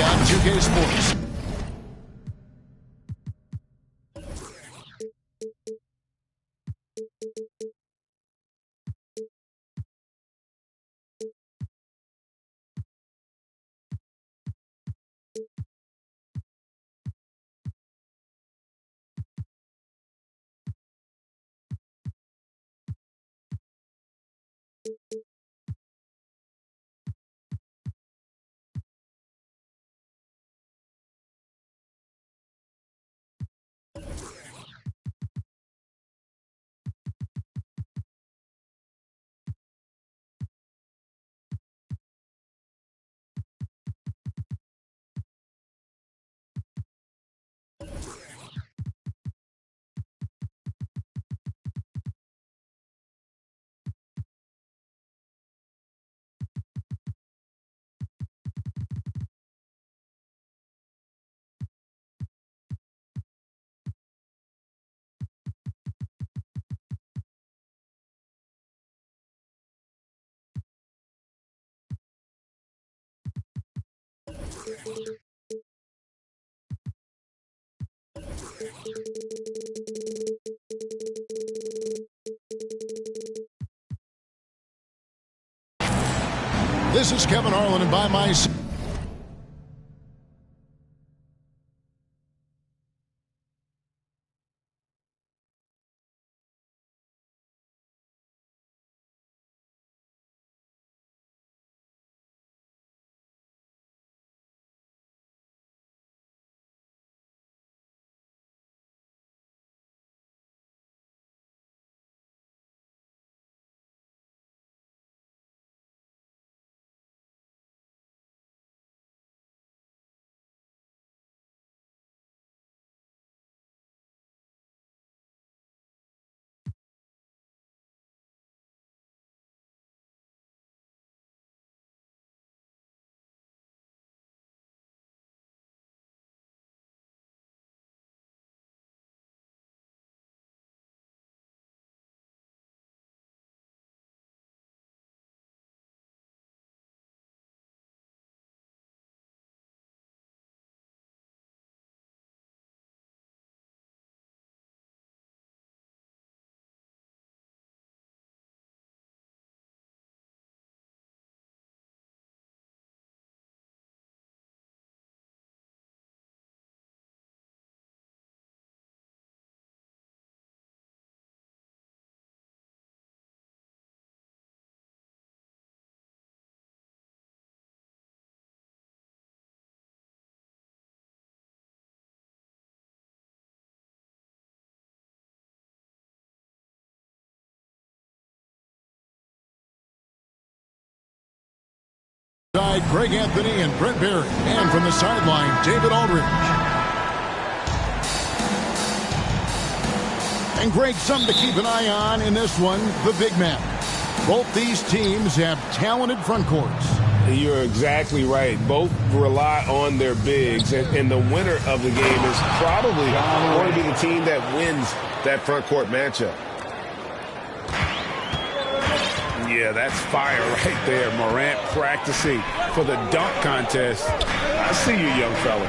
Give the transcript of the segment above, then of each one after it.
On 2K Sports. This is Kevin Harlan, and by my side. Greg Anthony and Brent Barry. And from the sideline, David Aldridge. And Greg, something to keep an eye on in this one, the big man. Both these teams have talented front courts. You're exactly right. Both rely on their bigs, and the winner of the game is probably going to be the team that wins that front court matchup. Yeah, that's fire right there. Morant practicing for the dunk contest. I see you, young fella.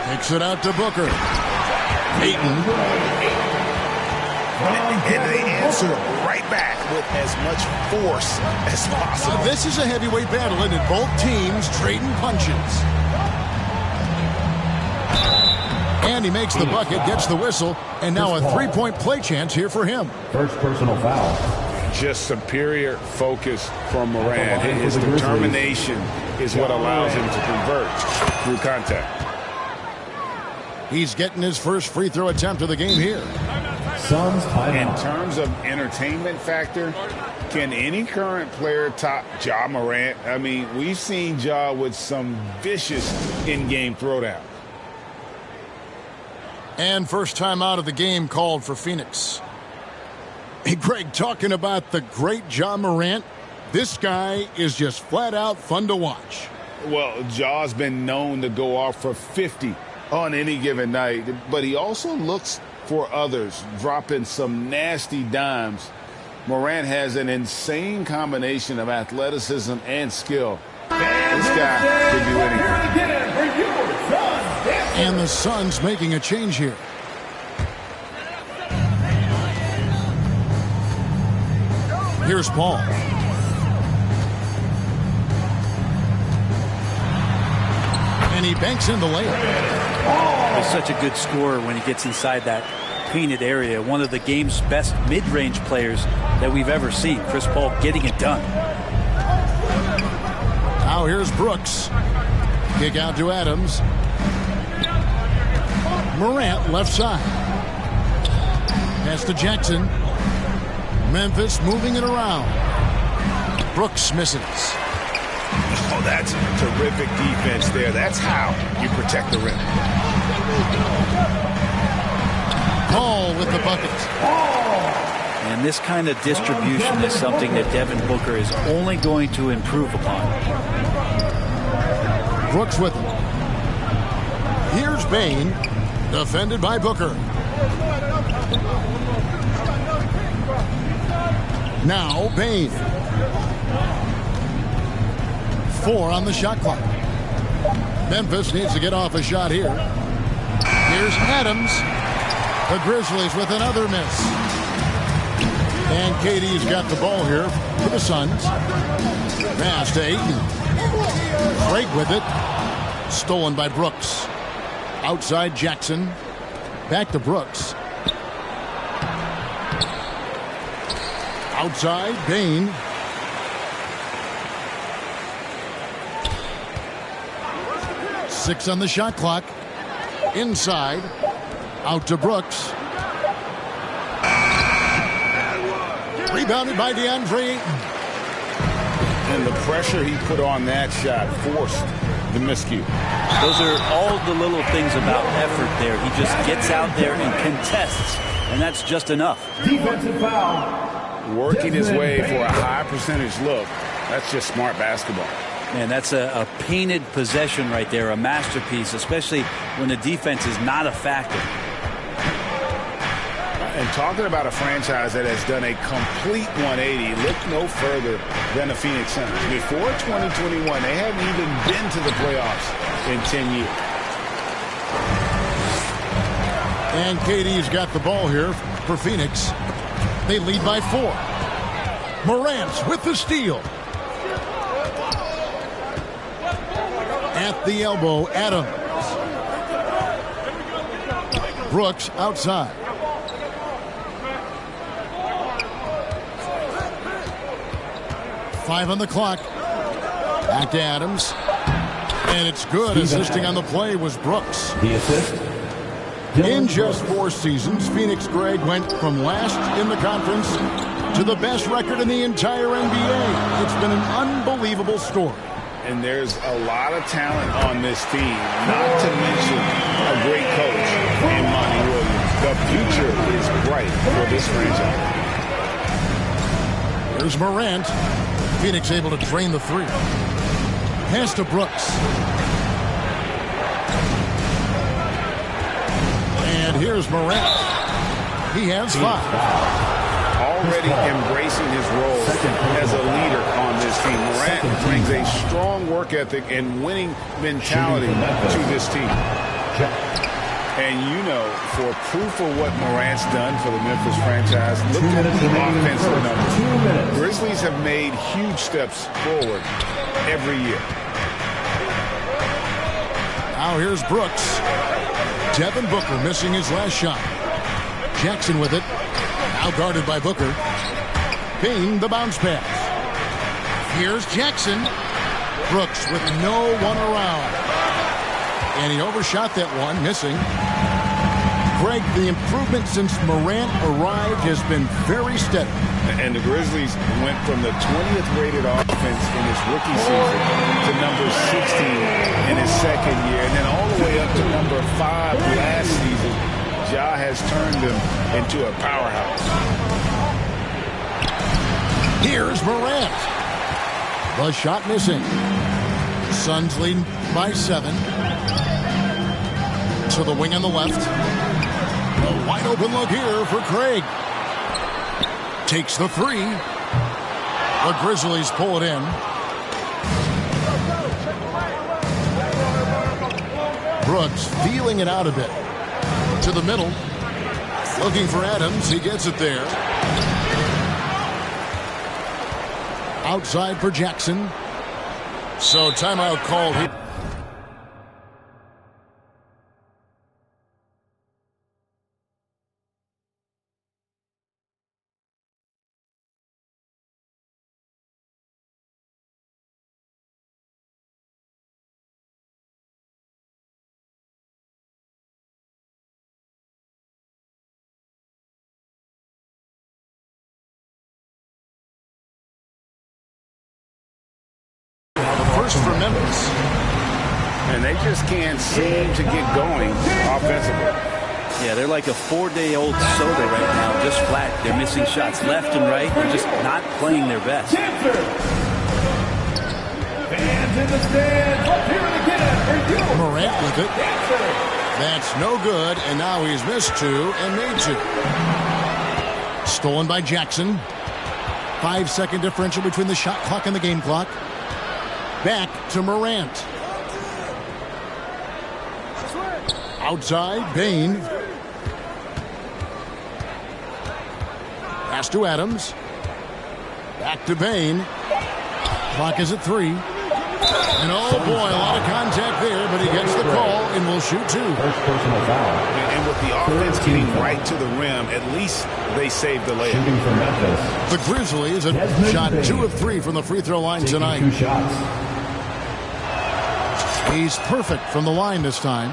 Takes it out to Booker. Ayton. And they answer right back with as much force as possible. This is a heavyweight battle, and both teams trading punches. And he makes the bucket, gets the whistle, and now a three-point play chance here for him. First personal foul. Just superior focus from Morant. His determination is what allows him to convert through contact. He's getting his first free throw attempt of the game here. Suns timeout. In terms of entertainment factor, can any current player top Ja Morant? I mean, we've seen Ja with some vicious in-game throwdown. And first time out of the game called for Phoenix. Hey, Greg, talking about the great Ja Morant, this guy is just flat out fun to watch. Well, Ja's been known to go off for 50 on any given night, but he also looks for others, dropping some nasty dimes. Morant has an insane combination of athleticism and skill. This guy could do anything. And the Suns making a change here. Here's Paul. And he banks in the layup. He's such a good scorer when he gets inside that painted area. One of the game's best mid-range players that we've ever seen. Chris Paul getting it done. Now here's Brooks. Kick out to Adams. Morant left side. Pass to Jackson. Memphis moving it around. Brooks misses. Oh, that's terrific defense there. That's how you protect the rim. Paul with the bucket. And this kind of distribution is something that Devin Booker is only going to improve upon. Brooks with him. Here's Bane. Defended by Booker. Now Bane. 4 on the shot clock. Memphis needs to get off a shot here. Here's Adams. The Grizzlies with another miss. And KD's got the ball here for the Suns. Pass to Ayton. Craig with it. Stolen by Brooks. Outside Jackson. Back to Brooks. Outside Bane. Six on the shot clock. Inside. Out to Brooks. Rebounded by DeAndre Ayton. And the pressure he put on that shot forced the miscue. Those are all the little things about effort there. He just gets out there and contests, and that's just enough. Defensive foul. Working his way for a high percentage look. That's just smart basketball. Man, that's a painted possession right there, a masterpiece, especially when the defense is not a factor. And talking about a franchise that has done a complete 180, look no further than the Phoenix Suns. Before 2021, they hadn't even been to the playoffs in 10 years. And KD's got the ball here for Phoenix. They lead by 4. Morant with the steal. At the elbow, Adams. Brooks outside. Five on the clock. Back to Adams. And it's good. Assisting on the play was Brooks. The assist. In just 4 seasons, Phoenix, Greg, went from last in the conference to the best record in the entire NBA. It's been an unbelievable story. And there's a lot of talent on this team, not to mention a great coach in Monty Williams. The future is bright for this franchise. There's Morant. Phoenix able to drain the 3. Pass to Brooks. And here's Morant. He has 5. Already embracing his role as a leader on this team. Morant brings a strong work ethic and winning mentality to this team. And you know, for proof of what Morant's done for the Memphis franchise, look at the offensive numbers. Grizzlies have made huge steps forward every year. Now here's Brooks. Devin Booker missing his last shot. Jackson with it. Now guarded by Booker. Payne the bounce pass. Here's Jackson. Brooks with no one around. And he overshot that one, missing. Greg, the improvement since Morant arrived has been very steady. And the Grizzlies went from the 20th rated offense in his rookie season to number 16 in his second year. And then all the way up to number 5 last season. Ja has turned them into a powerhouse. Here's Morant. The shot missing. Suns leading by 7. To the wing on the left. A wide open look here for Craig. Takes the 3. The Grizzlies pull it in. Brooks feeling it out a bit. To the middle. Looking for Adams. He gets it there. Outside for Jackson. So timeout called here. First for Memphis. And they just can't seem to get going offensively. Yeah, they're like a 4-day-old soda right now, just flat. They're missing shots left and right. They're just not playing their best. Fans in the stands, up here again. Morant with it. That's no good, and now he's missed 2 and made 2. Stolen by Jackson. 5-second differential between the shot clock and the game clock. Back to Morant. Outside, Payne. Pass to Adams. Back to Payne. Clock is at 3. And oh boy, a lot of contact there, but he gets the call and will shoot 2. First personal foul. And with the offense getting right to the rim, at least they saved the layup. Shooting for Memphis. The Grizzlies have shot 2 of 3 from the free throw line tonight. 2 shots. He's perfect from the line this time.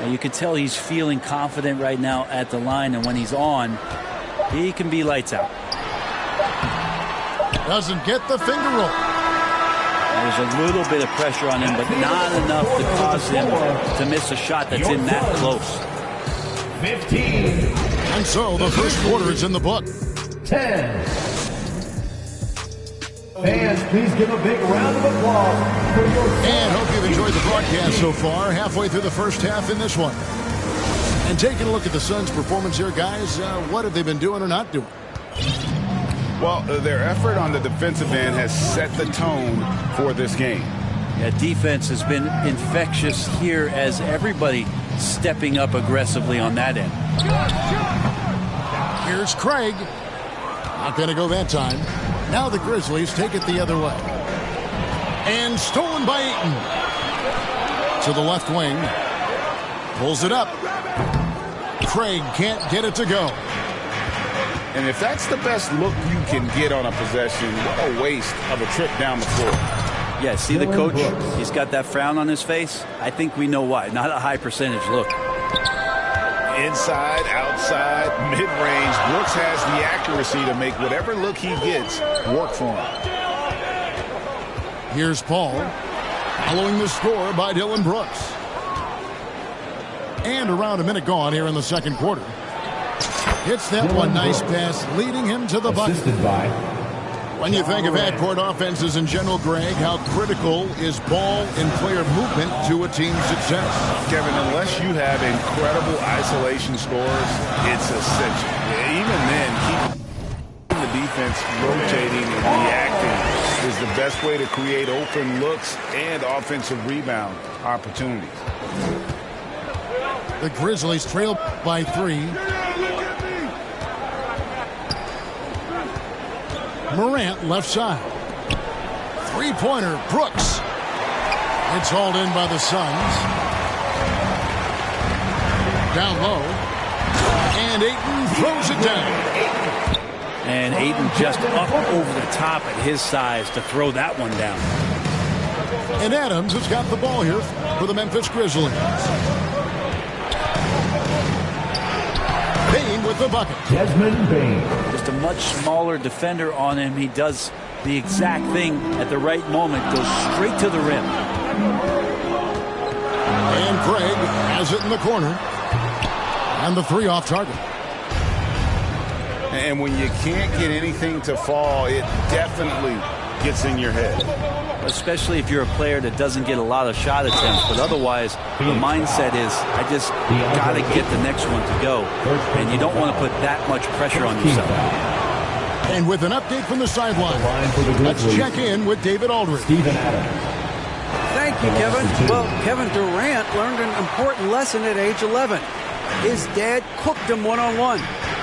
And you can tell he's feeling confident right now at the line, and when he's on, he can be lights out. Doesn't get the finger roll. There's a little bit of pressure on him, but not enough to cause him to miss a shot that's in that close. 15. And so the first quarter is in the book. 10. Fans, please give a big round of applause for your... And hope you've enjoyed the broadcast so far. Halfway through the first half in this one. And taking a look at the Suns' performance here, guys, what have they been doing or not doing? Well, their effort on the defensive end has set the tone for this game. Yeah, defense has been infectious here as everybody stepping up aggressively on that end. Here's Craig. Not going to go that time. Now the Grizzlies take it the other way. And stolen by Ayton. To the left wing. Pulls it up. Craig can't get it to go. And if that's the best look you can get on a possession, what a waste of a trip down the floor. Yeah, see the coach? He's got that frown on his face. I think we know why. Not a high percentage look. Inside, outside, mid-range, Brooks has the accuracy to make whatever look he gets work for him. Here's Paul. Following the score by Dylan Brooks. And around a minute gone here in the second quarter. Hits that one, nice pass, leading him to the bucket. Assisted by... When you think of backcourt offenses in general, Greg, how critical is ball and player movement to a team's success? Kevin, unless you have incredible isolation scores, it's essential. Even then, keeping the defense rotating and reacting is the best way to create open looks and offensive rebound opportunities. The Grizzlies trail by 3. Morant left side. Three-pointer, Brooks. It's hauled in by the Suns. Down low. And Ayton throws it down. And Ayton just up over the top at his size to throw that one down. And Adams has got the ball here for the Memphis Grizzlies. Bane with the bucket. Desmond Bane. Just a much smaller defender on him. He does the exact thing at the right moment. Goes straight to the rim. And Craig has it in the corner. And the three off target. And when you can't get anything to fall, it definitely gets in your head. Especially if you're a player that doesn't get a lot of shot attempts. But otherwise, the mindset is, I just got to get the next one to go. And you don't want to put that much pressure on yourself. And with an update from the sideline, let's check in with David Aldridge. Steven Adams. Thank you, Kevin. Well, Kevin Durant learned an important lesson at age 11. His dad cooked him one-on-one,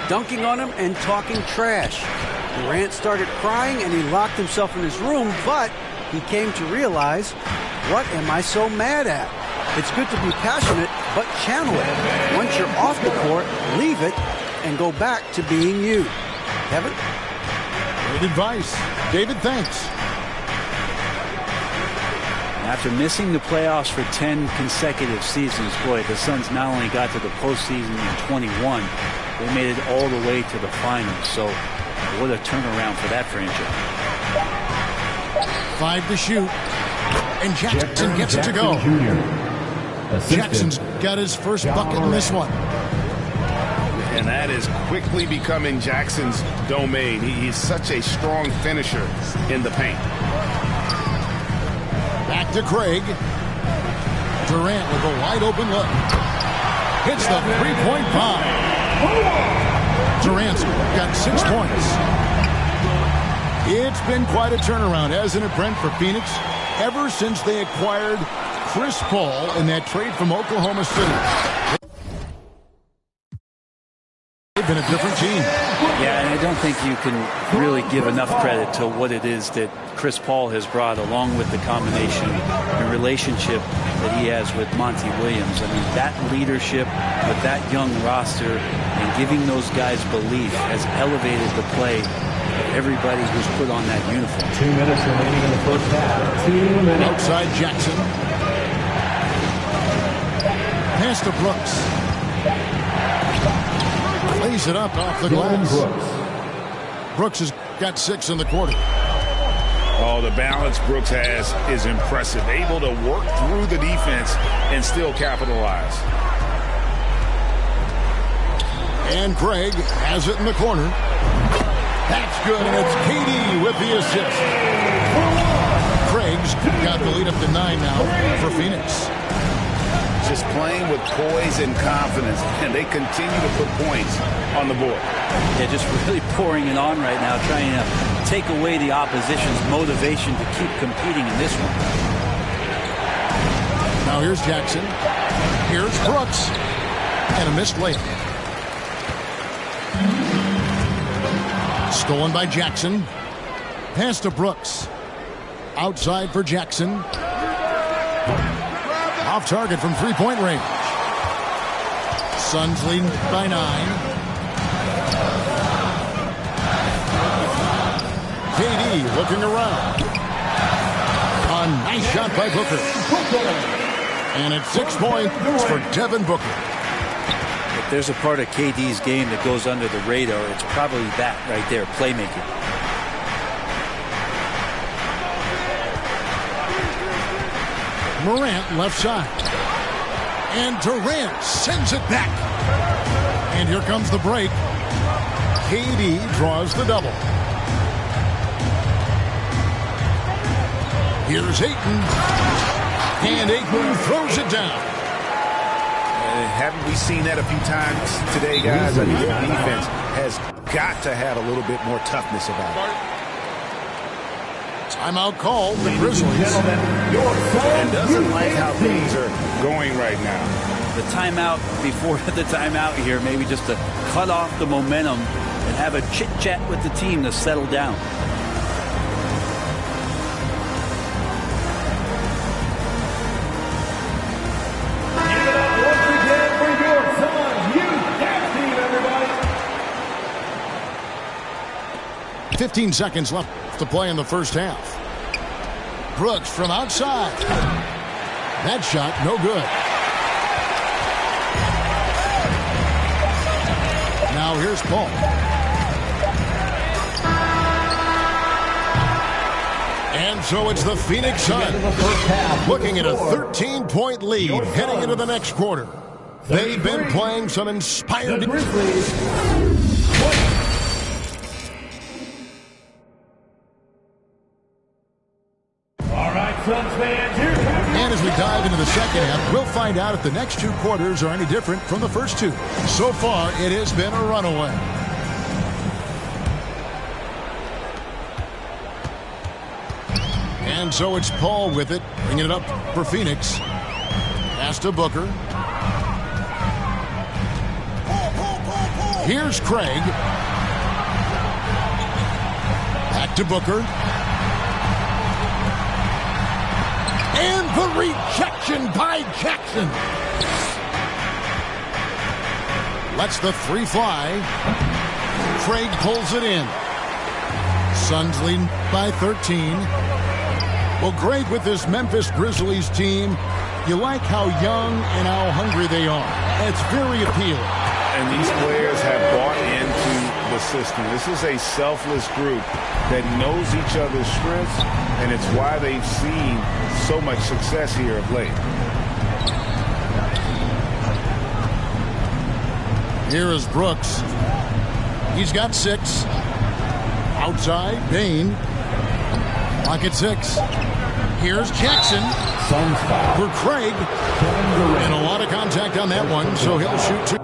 dunking on him and talking trash. Durant started crying and he locked himself in his room, but he came to realize, what am I so mad at? It's good to be passionate, but channel it. Once you're off the court, leave it and go back to being you. Kevin? Great advice. David, thanks. After missing the playoffs for 10 consecutive seasons, boy, the Suns not only got to the postseason in 21, they made it all the way to the finals. So what a turnaround for that franchise. 5 to shoot. And Jackson gets it to go. Jackson's got his first bucket in this one. And that is quickly becoming Jackson's domain. He's such a strong finisher in the paint. Back to Craig. Durant with a wide open look. Hits the three-point bomb. Durant's got 6 points. It's been quite a turnaround, hasn't it, Brent, for Phoenix? Ever since they acquired Chris Paul in that trade from Oklahoma City. They've been a different team. Yeah, and I don't think you can really give enough credit to what it is that Chris Paul has brought, along with the combination and relationship that he has with Monty Williams. I mean, that leadership with that young roster and giving those guys belief has elevated the play of everybody who's put on that uniform. 2 minutes remaining in the first half. 2 minutes. Outside Jackson. Pass to Brooks. Lays it up off the glass. Brooks has got 6 in the quarter. Oh, the balance Brooks has is impressive. Able to work through the defense and still capitalize. And Craig has it in the corner. That's good, and it's KD with the assist. Craig's got the lead up to 9 now for Phoenix. Just playing with poise and confidence, and they continue to put points on the board. Yeah, just really pouring it on right now, trying to take away the opposition's motivation to keep competing in this one. Now here's Jackson. Here's Brooks. And a missed layup. Stolen by Jackson. Pass to Brooks. Outside for Jackson. Off target from three-point range. Suns leading by 9. KD looking around. A nice shot by Booker. And it's 6 points for Devin Booker. If there's a part of KD's game that goes under the radar, it's probably that right there, playmaking. Morant left side. And Durant sends it back. And here comes the break. KD draws the double. Here's Ayton. And Ayton throws it down. Haven't we seen that a few times today, guys? I mean, their defense has got to have a little bit more toughness about it. Timeout called, the Grizzlies. And doesn't like how things are going right now. The timeout before the timeout here, maybe just to cut off the momentum and have a chit-chat with the team to settle down. Once again for your Suns, 15 seconds left to play in the first half. Brooks from outside. That shot, no good. Now here's Paul. And so it's the Phoenix Suns looking at a 13-point lead heading into the next quarter. They've been playing some inspired... And as we dive into the second half, we'll find out if the next two quarters are any different from the first two. So far, it has been a runaway. And so it's Paul with it, bringing it up for Phoenix. Pass to Booker. Here's Craig. Back to Booker. And the rejection by Jackson. Lets the three fly. Craig pulls it in. Suns leading by 13. Well, Greg, with this Memphis Grizzlies team, you like how young and how hungry they are. It's very appealing. And these players have bought into the system. This is a selfless group that knows each other's strengths, and it's why they've seen so much success here of late. Here is Brooks. He's got 6. Outside, Bane. Pocket 6. Here's Jackson for Craig. And a lot of contact on that one, so he'll shoot 2.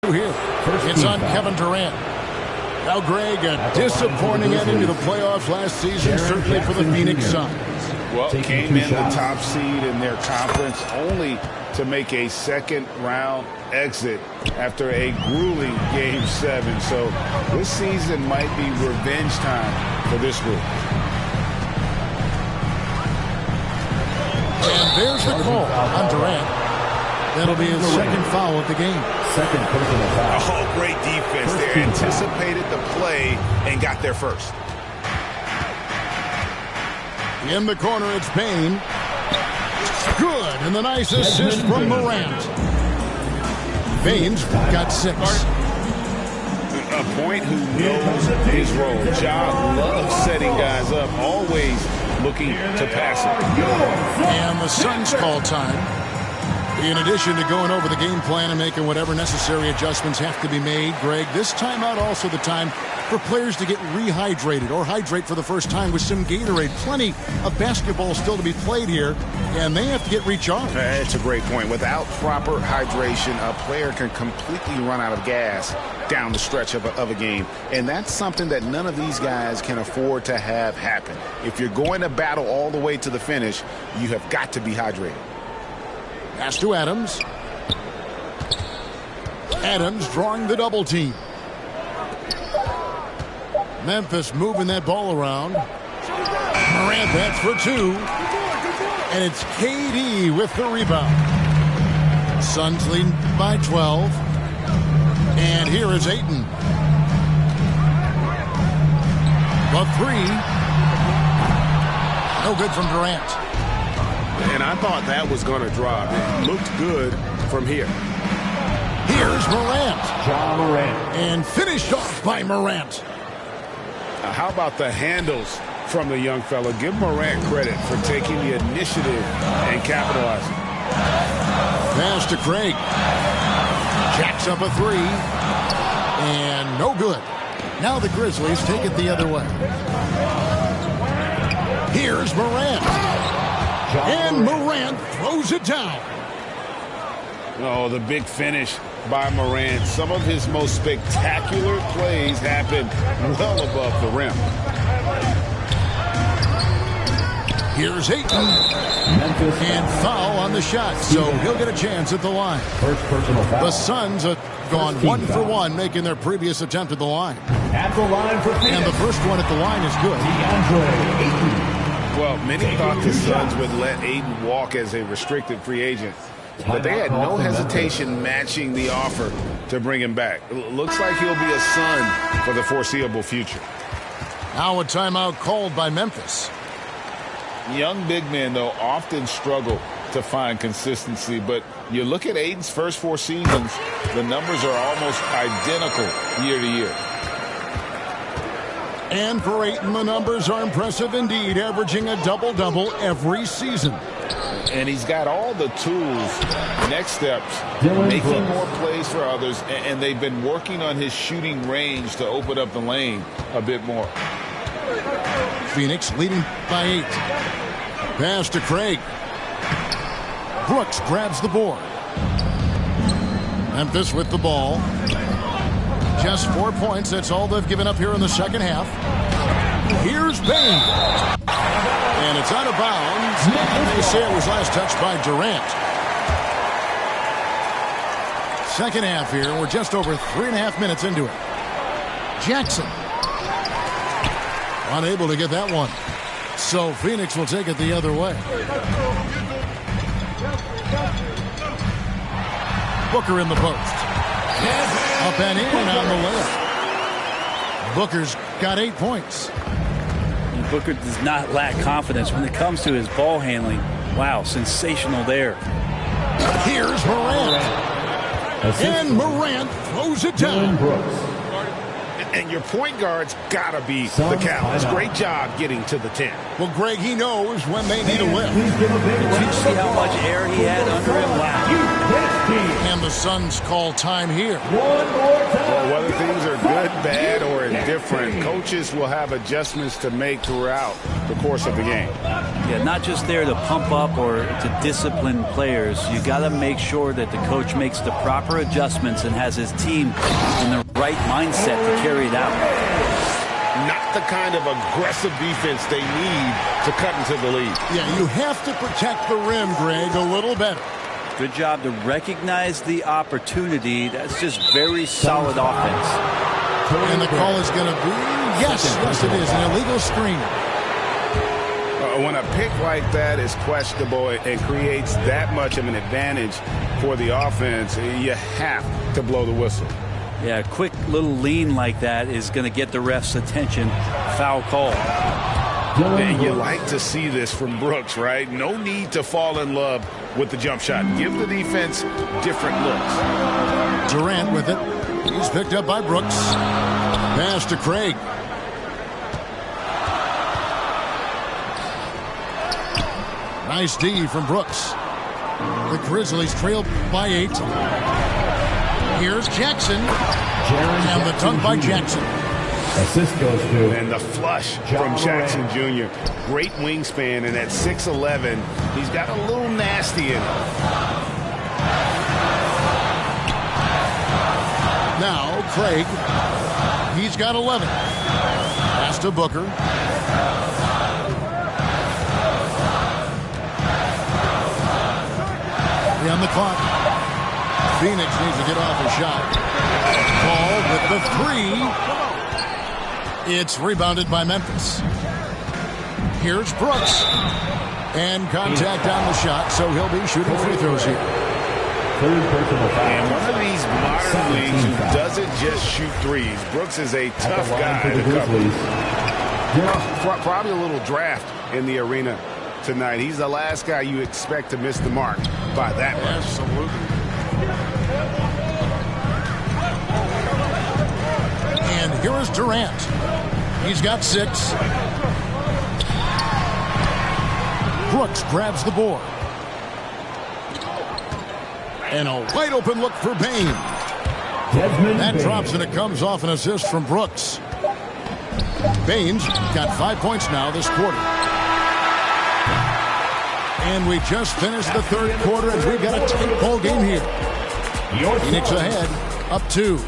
Here. It's on Kevin Durant. Now, Greg, a disappointing ending to the playoffs last season, certainly for the Phoenix Suns. Well, came in the top seed in their conference only to make a second-round exit after a grueling Game 7. So this season might be revenge time for this group. And there's the call on Durant. That'll be his second foul of the game. Second personal foul. Oh, great defense. They anticipated the play and got there first. In the corner, it's Bane. Good, and the nice assist from Morant. Bane's got 6. A point who knows his role. Ja loves setting guys up, always looking to pass it. And the Suns call time. In addition to going over the game plan and making whatever necessary adjustments have to be made, Greg, this timeout also the time for players to get rehydrated or hydrate for the first time with some Gatorade. Plenty of basketball still to be played here, and they have to get recharged. That's a great point. Without proper hydration, a player can completely run out of gas down the stretch of a game, and that's something that none of these guys can afford to have happen. If you're going to battle all the way to the finish, you have got to be hydrated. Pass to Adams. Adams drawing the double team. Memphis moving that ball around. Morant, that's for 2. And it's KD with the rebound. Suns leading by 12. And here is Ayton. The 3. No good from Durant. And I thought that was going to drop. It looked good from here. Here's Morant. Ja Morant. And finished off by Morant. How about the handles from the young fella. Give Morant credit for taking the initiative and capitalizing. Pass to Craig. Jacks up a three. And no good. Now the Grizzlies take it the other way. Here's Morant. And Morant throws it down. Oh, the big finish by Morant. Some of his most spectacular plays happen well above the rim. Here's Ayton. And foul on the shot, so he'll get a chance at the line. First personal foul. The Suns have gone 1 for 1, making their previous attempt at the line. At the line for Phoenix. And the first one at the line is good. DeAndre Ayton. Well, many thought the Suns would let Ayton walk as a restricted free agent, but they had no hesitation matching the offer to bring him back. Looks like he'll be a Sun for the foreseeable future. Now a timeout called by Memphis. Young big men, though, often struggle to find consistency, but you look at Ayton's first 4 seasons, the numbers are almost identical year to year. And for Ayton, the numbers are impressive indeed, averaging a double-double every season. And he's got all the tools, next steps, making more plays for others, and they've been working on his shooting range to open up the lane a bit more. Phoenix leading by 8. Pass to Craig. Brooks grabs the board. Memphis with the ball. Just 4 points. That's all they've given up here in the second half. Here's Bane. And it's out of bounds. They say it was last touched by Durant. Second half here. We're just over 3.5 minutes into it. Jackson. Unable to get that one. So Phoenix will take it the other way. Booker in the post. Up and in on the layup. Booker's got 8 points. And Booker does not lack confidence when it comes to his ball handling. Wow, sensational there. Here's Morant. And Morant throws it down. And your point guard's got to be the catalyst. Great job getting to the 10. Well, Greg, he knows when they need a lift. Did you see how much air he had under him? Wow. And the Suns call time here. Well, whether things are good, bad, or indifferent, coaches will have adjustments to make throughout the course of the game. Yeah, not just there to pump up or to discipline players. You got to make sure that the coach makes the proper adjustments and has his team in the right mindset to carry it out. Not the kind of aggressive defense they need to cut into the lead. Yeah, you have to protect the rim, Greg, a little better. Good job to recognize the opportunity. That's just very solid offense. And the call is going to be, yes, it is, an illegal screen. When a pick like that is questionable and creates that much of an advantage for the offense, you have to blow the whistle. Yeah, a quick little lean like that is going to get the ref's attention. Foul call. And you like to see this from Brooks, right? No need to fall in love with the jump shot. Give the defense different looks. Durant with it. He's picked up by Brooks. Pass to Craig. Nice D from Brooks. The Grizzlies trail by 8. Here's Jackson. And the dunk by Jackson. Assist goes to. And the flush from Jackson Jr. Great wingspan, and at 6'11", he's got a little nasty in him. Now Craig. He's got 11. Pass to Booker. On the clock. Phoenix needs to get off a shot. Paul with the 3. It's rebounded by Memphis. Here's Brooks. And contact on the shot, so he'll be shooting free throws here. And one of these modern leagues who doesn't just shoot threes. Brooks is a tough guy to cover. Probably a little draft in the arena tonight. He's the last guy you expect to miss the mark by that much. Absolutely. And here is Durant. He's got 6. Brooks grabs the board. And a wide open look for Bane. That drops and it comes off an assist from Brooks. Bane's got 5 points now this quarter. And we just finished the third quarter as we've got a tight ball game here. Phoenix ahead, up 2.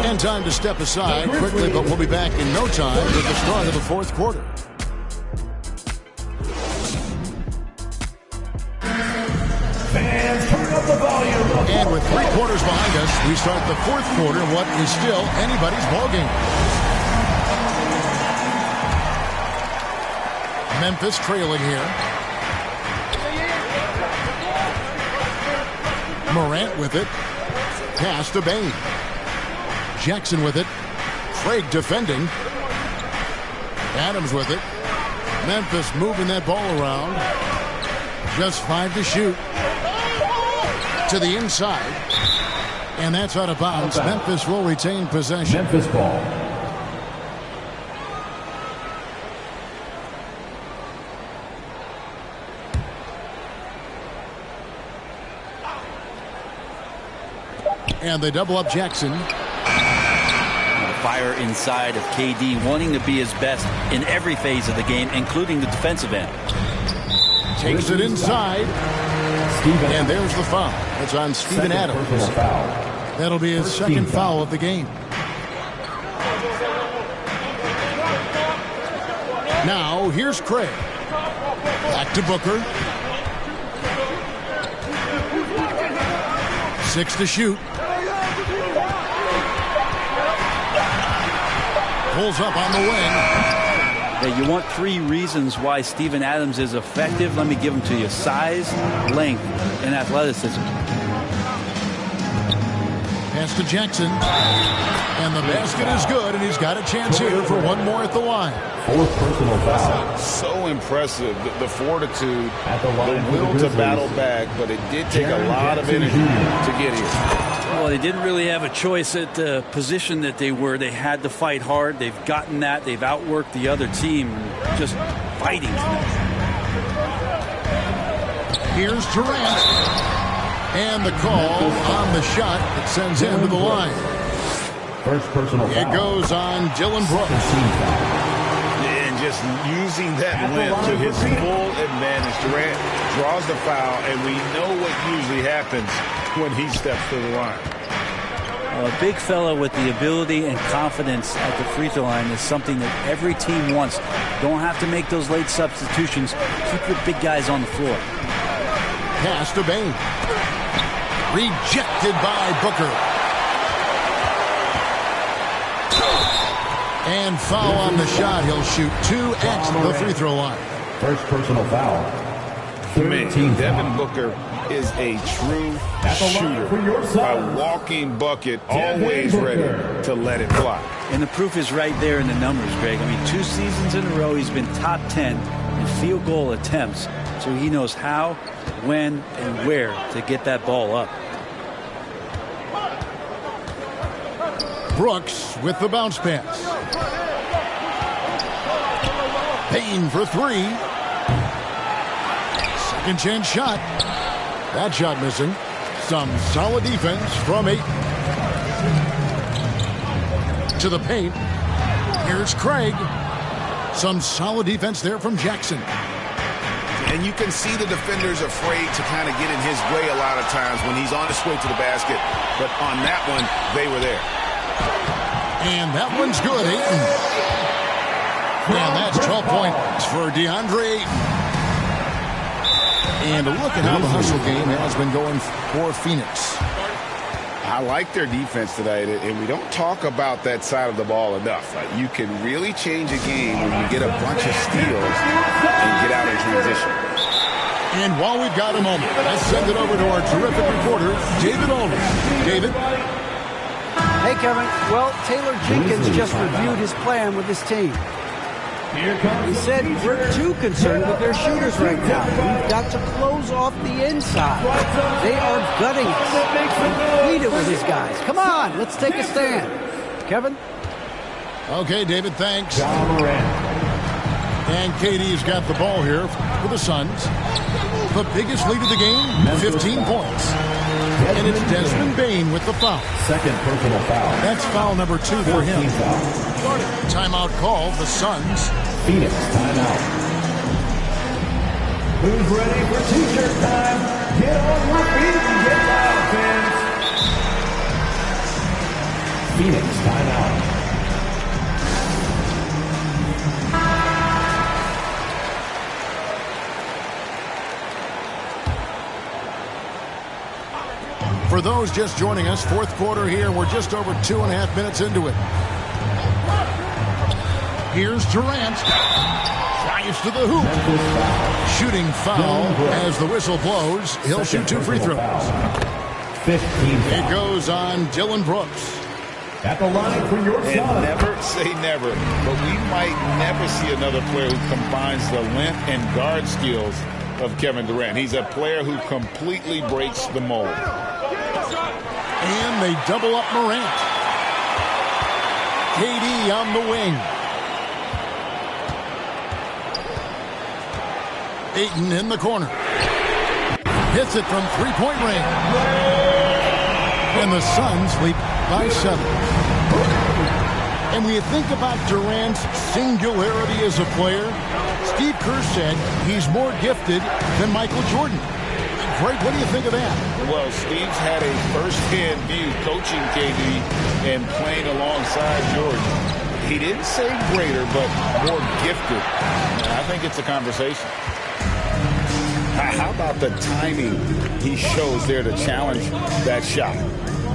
And time to step aside quickly, but we'll be back in no time with the start of the fourth quarter. Fans, turn up the volume. And with 3 quarters behind us, we start the fourth quarter in what is still anybody's ball game. Memphis trailing here. Morant with it. Pass to Bane. Jackson with it. Craig defending. Adams with it. Memphis moving that ball around. Just 5 to shoot. To the inside. And that's out of bounds. Memphis will retain possession. Memphis ball. And they double up Jackson. Fire inside of KD, wanting to be his best in every phase of the game, including the defensive end. Takes it inside. And there's the foul. It's on Steven Adams. That'll be his second foul of the game. Now, here's Craig. Back to Booker. 6 to shoot. Pulls up on the wing. Yeah, you want 3 reasons why Steven Adams is effective. Let me give them to you. Size, length, and athleticism. Pass to Jackson. And the basket is good, and he's got a chance here for one more at the line. 4th personal foul. So impressive, the fortitude, the will to battle back, but it did take a lot of energy to get here. Well, they didn't really have a choice at the position that they were. They had to fight hard. They've gotten that. They've outworked the other team, just fighting. Here's Durant. And the call on the shot that sends him to the line. 1st personal foul. It goes on Dylan Brooks. And just using that length to his full advantage. Durant draws the foul, and we know what usually happens when he steps to the line. A big fella with the ability and confidence at the free throw line is something that every team wants. Don't have to make those late substitutions. Keep your big guys on the floor. Pass to Bane. Rejected by Booker. And foul on the shot. He'll shoot 2 at the free throw line. 1st personal foul. Man, Devin Booker is a true shooter. A walking bucket, always ready to let it fly. And the proof is right there in the numbers, Greg. I mean, 2 seasons in a row, he's been top 10 in field goal attempts. So he knows how, when, and where to get that ball up. Brooks with the bounce pass. Bane for 3. Second chance shot. That shot missing. Some solid defense from 8. To the paint. Here's Craig. Some solid defense there from Jackson. And you can see the defenders afraid to kind of get in his way a lot of times when he's on his way to the basket. But on that one, they were there. And that one's good, Ayton. And that's 12 points for DeAndre Ayton. And look at how the hustle game has been going for Phoenix. I like their defense tonight, and we don't talk about that side of the ball enough. You can really change a game when you get a bunch of steals and get out in transition. And while we've got a moment, let's send it over to our terrific reporter, David Aldridge. David? Hey, Kevin. Well, Taylor Jenkins just reviewed his plan with his team. He said, we're too concerned with their shooters right now. We've got to close off the inside. They are gutting us. Lead it with his guys. Come on, let's take a stand. Kevin? Okay, David, thanks. And KD's got the ball here for the Suns. The biggest lead of the game, 15 points. And it's Desmond Bane with the foul. Second personal foul. That's foul number 2 for him. Timeout call, the Suns. Phoenix, timeout. Who's ready for t-shirt time? Get on your feet and get loud, fans. Phoenix, timeout. For those just joining us, fourth quarter here. We're just over 2.5 minutes into it. Here's Durant. Drives to the hoop. Shooting foul as the whistle blows. He'll shoot 2 free throws. 15. It goes on Dillon Brooks. At the line for your And son. never say never, but we might never see another player who combines the length and guard skills of Kevin Durant. He's a player who completely breaks the mold. And they double up Morant. KD on the wing. Ayton in the corner. Hits it from three-point range. And the Suns lead by 7. And when you think about Durant's singularity as a player, Steve Kerr said he's more gifted than Michael Jordan. Greg, what do you think of that? Well, Steve's had a first-hand view coaching KD and playing alongside Jordan. He didn't say greater, but more gifted. And I think it's a conversation. How about the timing he shows there to challenge that shot?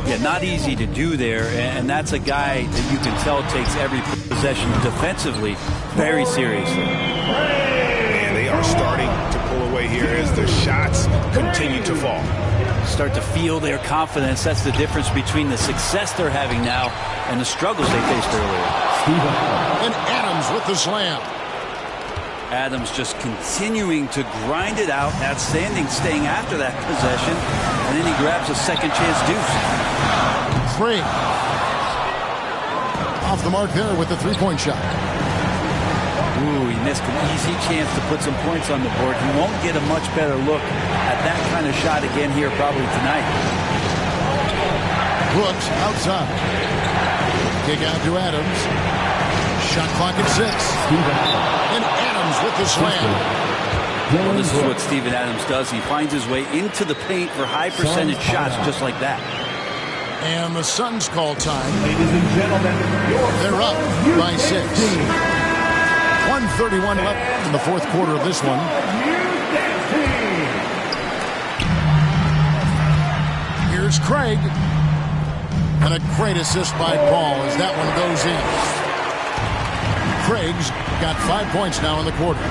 Yeah, not easy to do there, and that's a guy that you can tell takes every possession defensively very seriously. And they are starting to pull away here as the shots continue to fall. Start to feel their confidence. That's the difference between the success they're having now and the struggles they faced earlier. And Adams with the slam. Adams just continuing to grind it out. Outstanding staying after that possession. And then he grabs a second chance deuce. Craig. Off the mark there with the three-point shot. Ooh, he missed an easy chance to put some points on the board. He won't get a much better look at that kind of shot again here probably tonight. Brooks outside. Kick out to Adams. Shot clock at 6. And Adams with the slam. Well, this is what Steven Adams does. He finds his way into the paint for high percentage shots just like that. And the Suns call time. Ladies and gentlemen, They're up by 6. 1:31 left in the fourth quarter of this one. Here's Craig. And a great assist by Paul as that one goes in. Craig's got 5 points now in the quarter.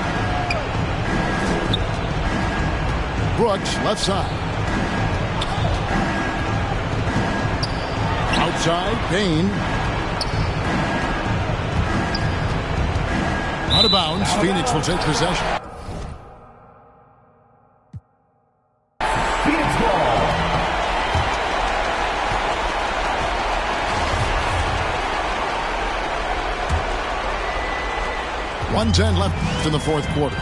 Brooks, left side. Outside, Payne. Out of bounds. Phoenix will take possession. Phoenix ball. .110 left in the fourth quarter.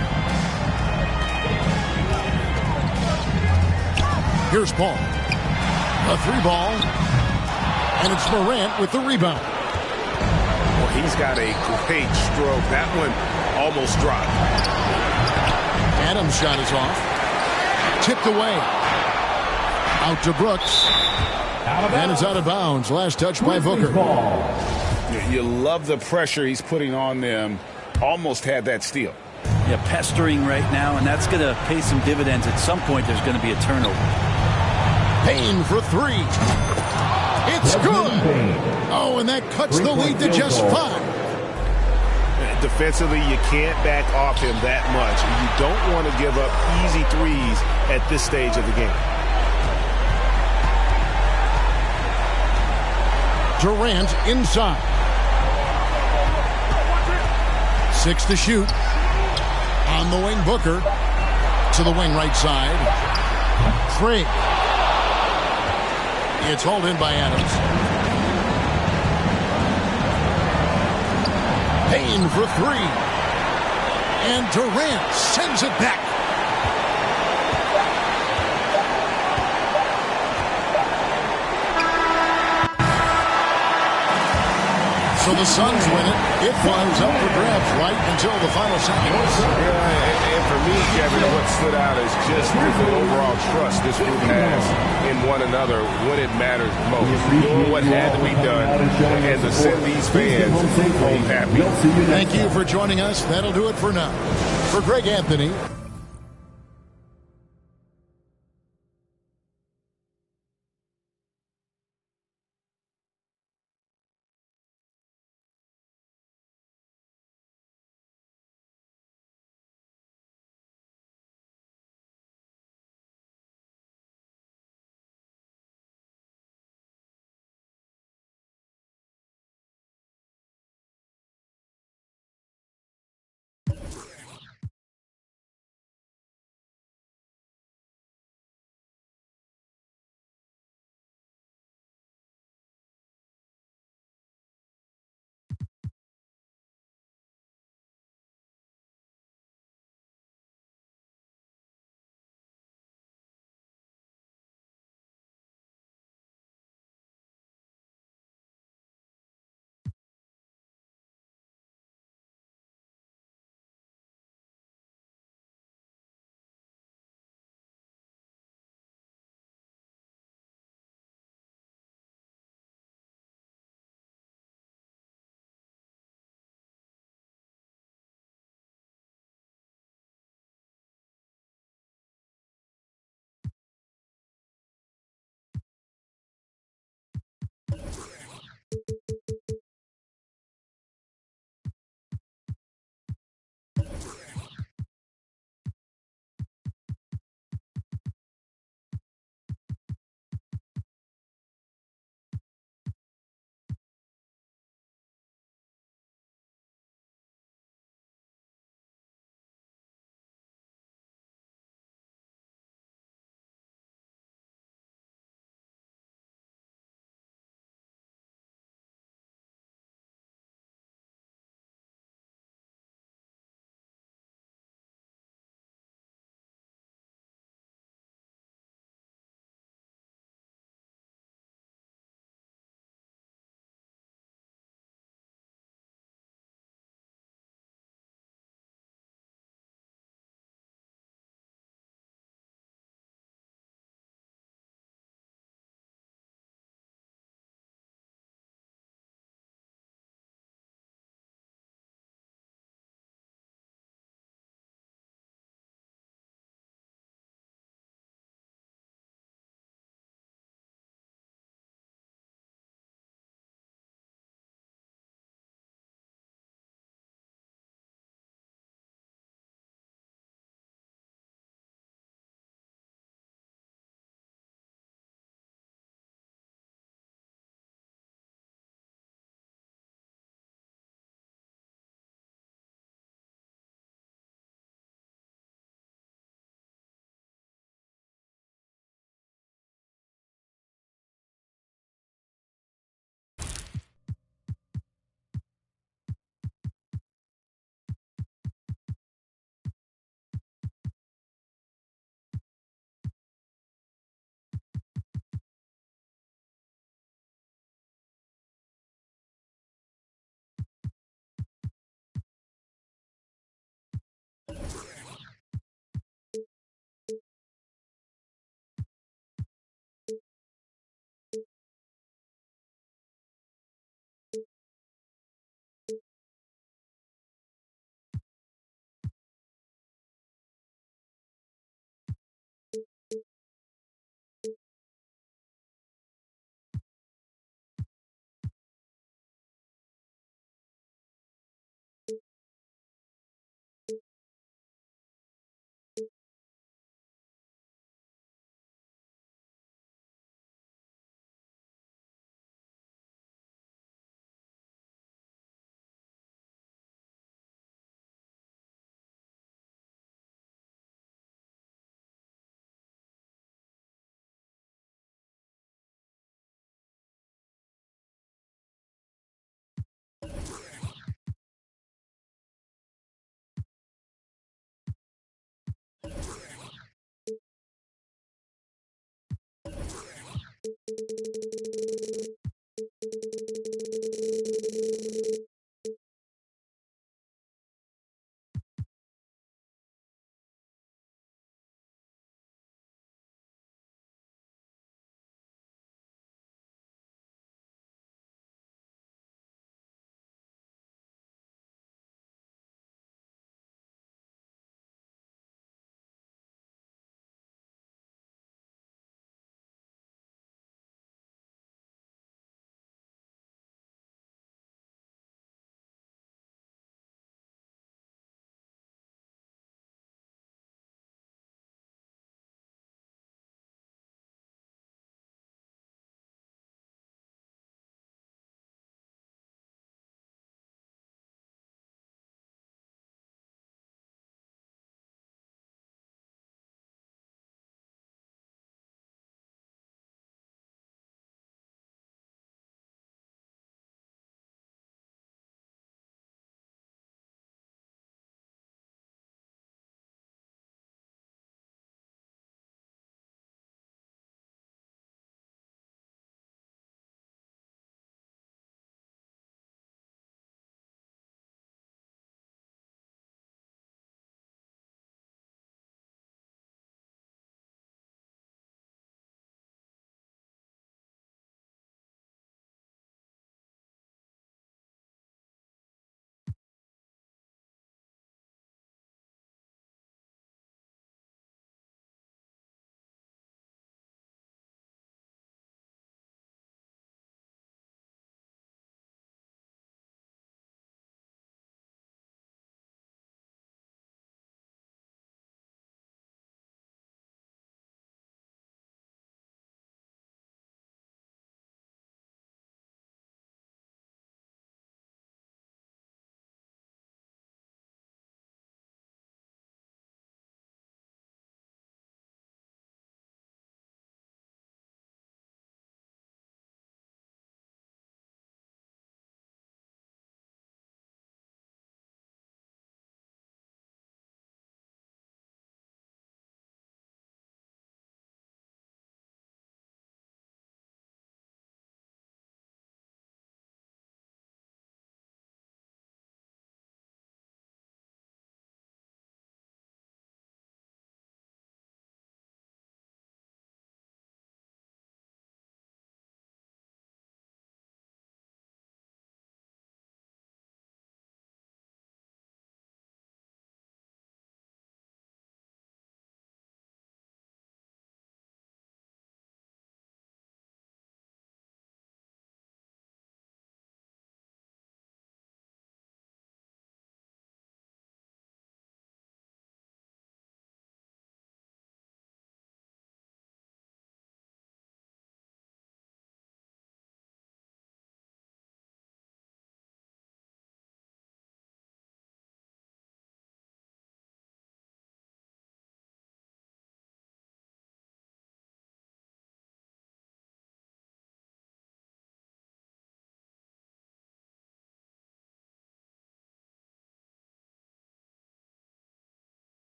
Here's Paul. A 3-ball. And it's Morant with the rebound. Well, he's got a great stroke. That one almost dropped. Adams' shot is off. Tipped away. Out to Brooks. And it's out of bounds. Last touch by Booker. You love the pressure he's putting on them. Almost had that steal. Yeah, pestering right now, and that's going to pay some dividends. At some point, there's going to be a turnover. Payne for 3. It's good. Oh, and that cuts the lead to just 5. Defensively, you can't back off him that much. You don't want to give up easy threes at this stage of the game. Durant inside. 6 to shoot. On the wing, Booker. To the wing right side. Craig. It's hauled in by Adams. Payne for 3. And Durant sends it back. So the Suns win it. It was up for grabs right until the final seconds. Yeah, and for me, Kevin, what stood out is just the overall trust this group has in one another when it matters most. Doing what had to be done and to send these fans home happy. Thank you for joining us. That'll do it for now. For Greg Anthony.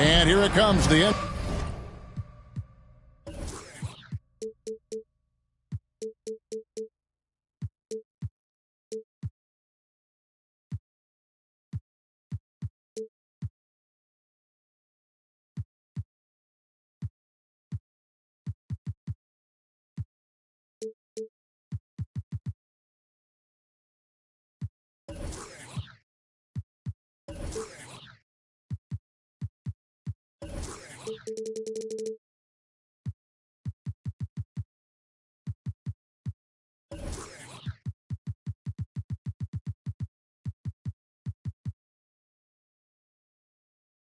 And here it comes, the end.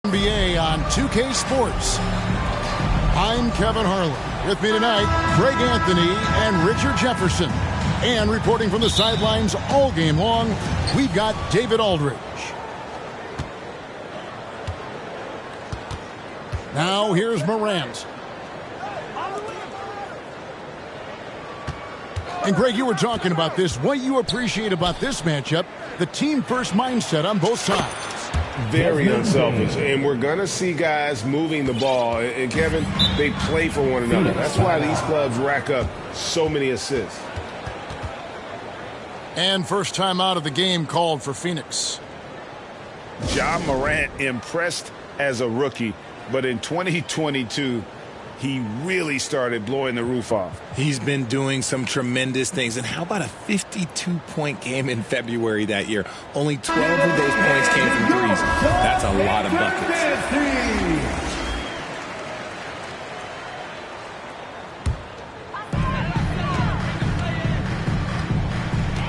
NBA on 2K Sports. I'm Kevin Harlan. With me tonight, Craig Anthony and Richard Jefferson. And reporting from the sidelines all game long, we've got David Aldridge. Now here's Morant. And Greg, you were talking about this. What you appreciate about this matchup, the team-first mindset on both sides. Very unselfish, and we're going to see guys moving the ball. And, Kevin, they play for one another. That's why these clubs rack up so many assists. And first time out of the game called for Phoenix. Ja Morant impressed as a rookie, but in 2022, he really started blowing the roof off. He's been doing some tremendous things. And how about a 52-point game in February that year? Only 12 of those points came from threes. That's a lot of buckets.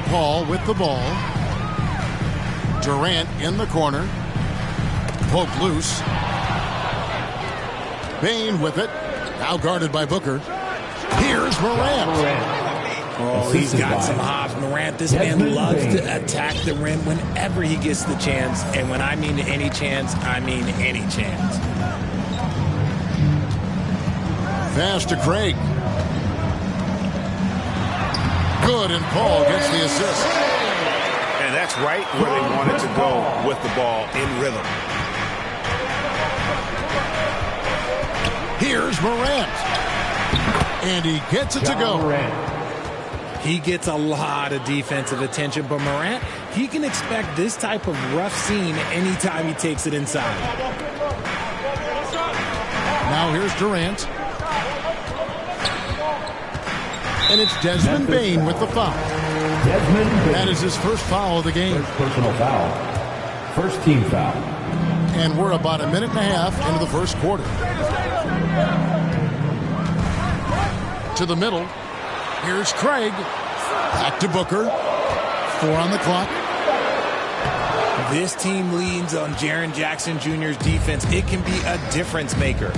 Paul with the ball. Durant in the corner. Poked loose. Bane with it. Now guarded by Booker. Here's Morant. Oh, he's got some hops. Morant, this man loves to attack the rim whenever he gets the chance. And when I mean any chance, I mean any chance. Pass to Craig. Good, and Paul gets the assist. And that's right where they wanted to go with the ball in rhythm. Here's Morant. And he gets it to go. He gets a lot of defensive attention, but Morant, he can expect this type of rough scene anytime he takes it inside. Now here's Durant. And it's Desmond Bane with the foul. That is his first foul of the game. Personal foul. First team foul. And we're about a minute and a half into the first quarter. To the middle. Here's Craig. Back to Booker. 4 on the clock. This team leans on Jaren Jackson Jr.'s defense. It can be a difference maker.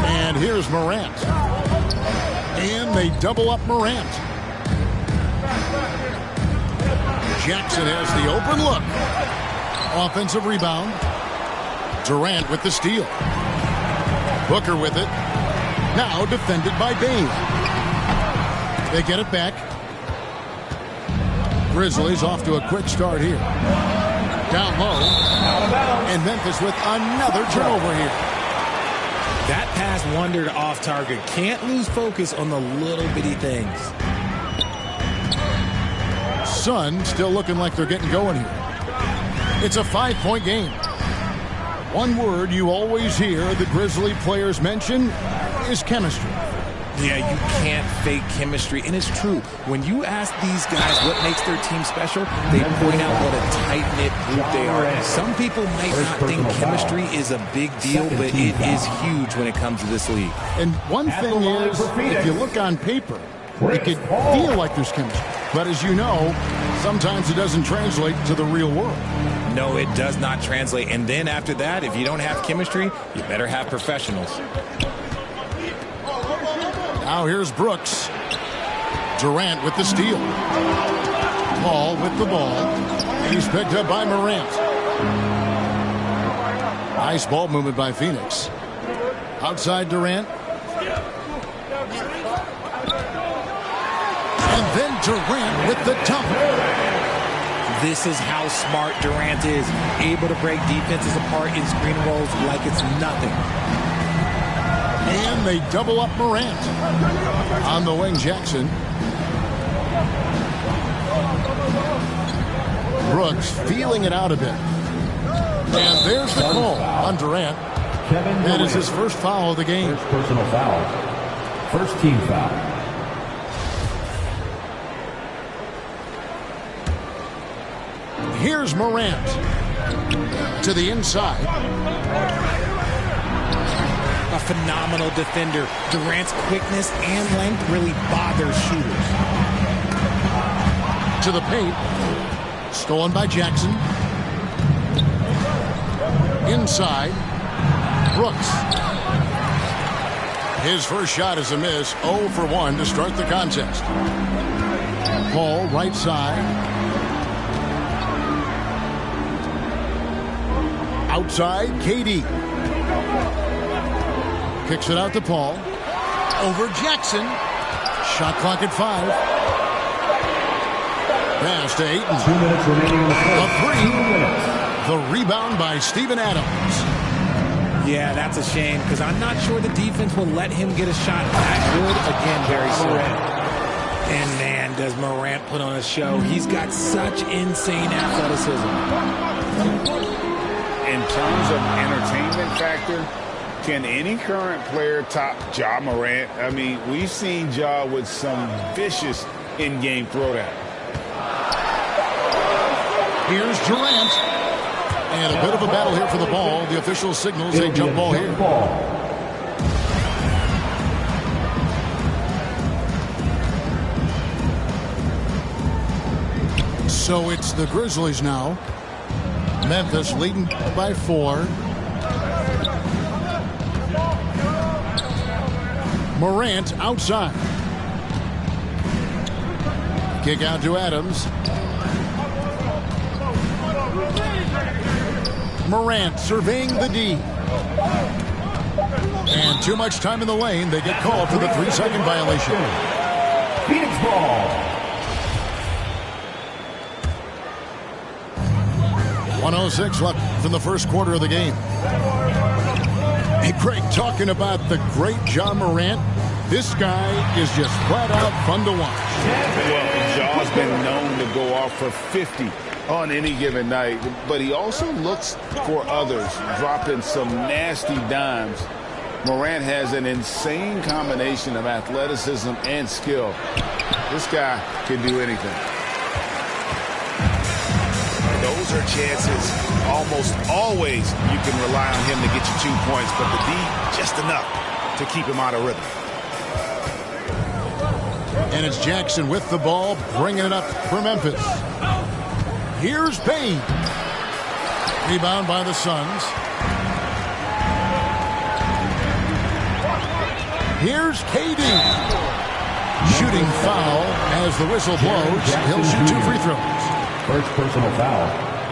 And here's Morant. And they double up Morant. Jackson has the open look. Offensive rebound. Durant with the steal. Booker with it. Now defended by Bane. They get it back. Grizzlies off to a quick start here. Down low. And Memphis with another turnover here. That pass wandered off target. Can't lose focus on the little bitty things. Sun still looking like they're getting going here. It's a 5-point game. One word you always hear the Grizzly players mention is chemistry. Yeah, you can't fake chemistry. And it's true. When you ask these guys what makes their team special, they point out what a tight-knit group they are. Some people might not think chemistry is a big deal, but it is huge when it comes to this league. And one thing is, if you look on paper, it could feel like there's chemistry. But as you know, sometimes it doesn't translate to the real world. No, it does not translate. And then after that, if you don't have chemistry, you better have professionals. Now here's Brooks. Durant with the steal. Paul with the ball. He's picked up by Morant. Nice ball movement by Phoenix. Outside Durant. And then Durant with the dunk. This is how smart Durant is. Able to break defenses apart in screen rolls like it's nothing. And they double up Morant. On the wing, Jackson. Brooks feeling it out a bit. And there's the call on Durant. That is his first foul of the game. First personal foul. First team foul. Here's Morant to the inside. A phenomenal defender. Durant's quickness and length really bothers shooters. To the paint. Stolen by Jackson. Inside. Brooks. His first shot is a miss. 0 for 1 to start the contest. Paul, right side. Outside, KD. Kicks it out to Paul. Over Jackson. Shot clock at 5. Pass to Ayton. 2 minutes remaining in the fourth. A 3. The rebound by Steven Adams. Yeah, that's a shame because I'm not sure the defense will let him get a shot that good again very soon. And man, does Morant put on a show. He's got such insane athleticism. In terms of entertainment factor, can any current player top Ja Morant? I mean, we've seen Ja with some vicious in-game throwdown. Here's Durant. And a bit of a battle here for the ball. The official signals a jump ball here. So it's the Grizzlies now. Memphis leading by 4. Morant outside. Kick out to Adams. Morant surveying the D. And too much time in the lane. They get called for the 3-second violation. Phoenix ball. 1:06 left from the first quarter of the game. Hey, Craig, talking about the great Ja Morant, this guy is just flat out fun to watch. Well, Ja's been known to go off for 50 on any given night, but he also looks for others, dropping some nasty dimes. Morant has an insane combination of athleticism and skill. This guy can do anything. Those are chances almost always you can rely on him to get you 2 points, but the D just enough to keep him out of rhythm. And it's Jackson with the ball, bringing it up for Memphis. Here's Payne. Rebound by the Suns. Here's KD. Shooting foul as the whistle blows. He'll shoot 2 free throws. First personal foul.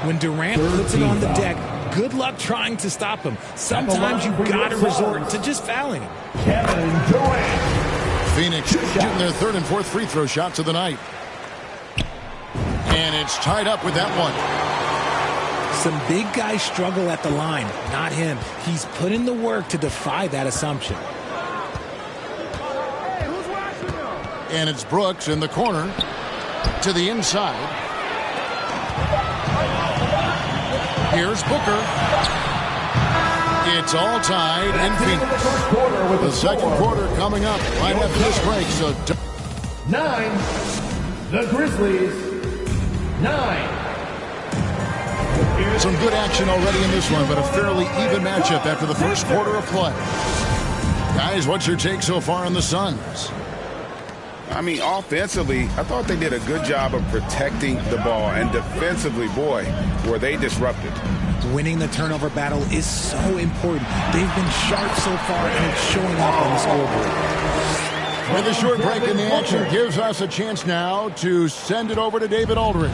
When Durant puts it on the deck, good luck trying to stop him. Sometimes you've got to resort to just fouling him. Kevin Durant. Phoenix shooting their 3rd and 4th free throw shots of the night. And it's tied up with that one. Some big guys struggle at the line, not him. He's put in the work to defy that assumption. And it's Brooks in the corner to the inside. Here's Booker. It's all tied in Phoenix. The second quarter coming up right after this break. So 9. The Grizzlies. 9. Some good action already in this one, but a fairly even matchup after the first quarter of play. Guys, what's your take so far on the Suns? I mean, offensively, I thought they did a good job of protecting the ball. And defensively, boy, were they disrupted. Winning the turnover battle is so important. They've been sharp so far, and it's showing up on the scoreboard. With a short break in the action, gives us a chance now to send it over to David Aldridge.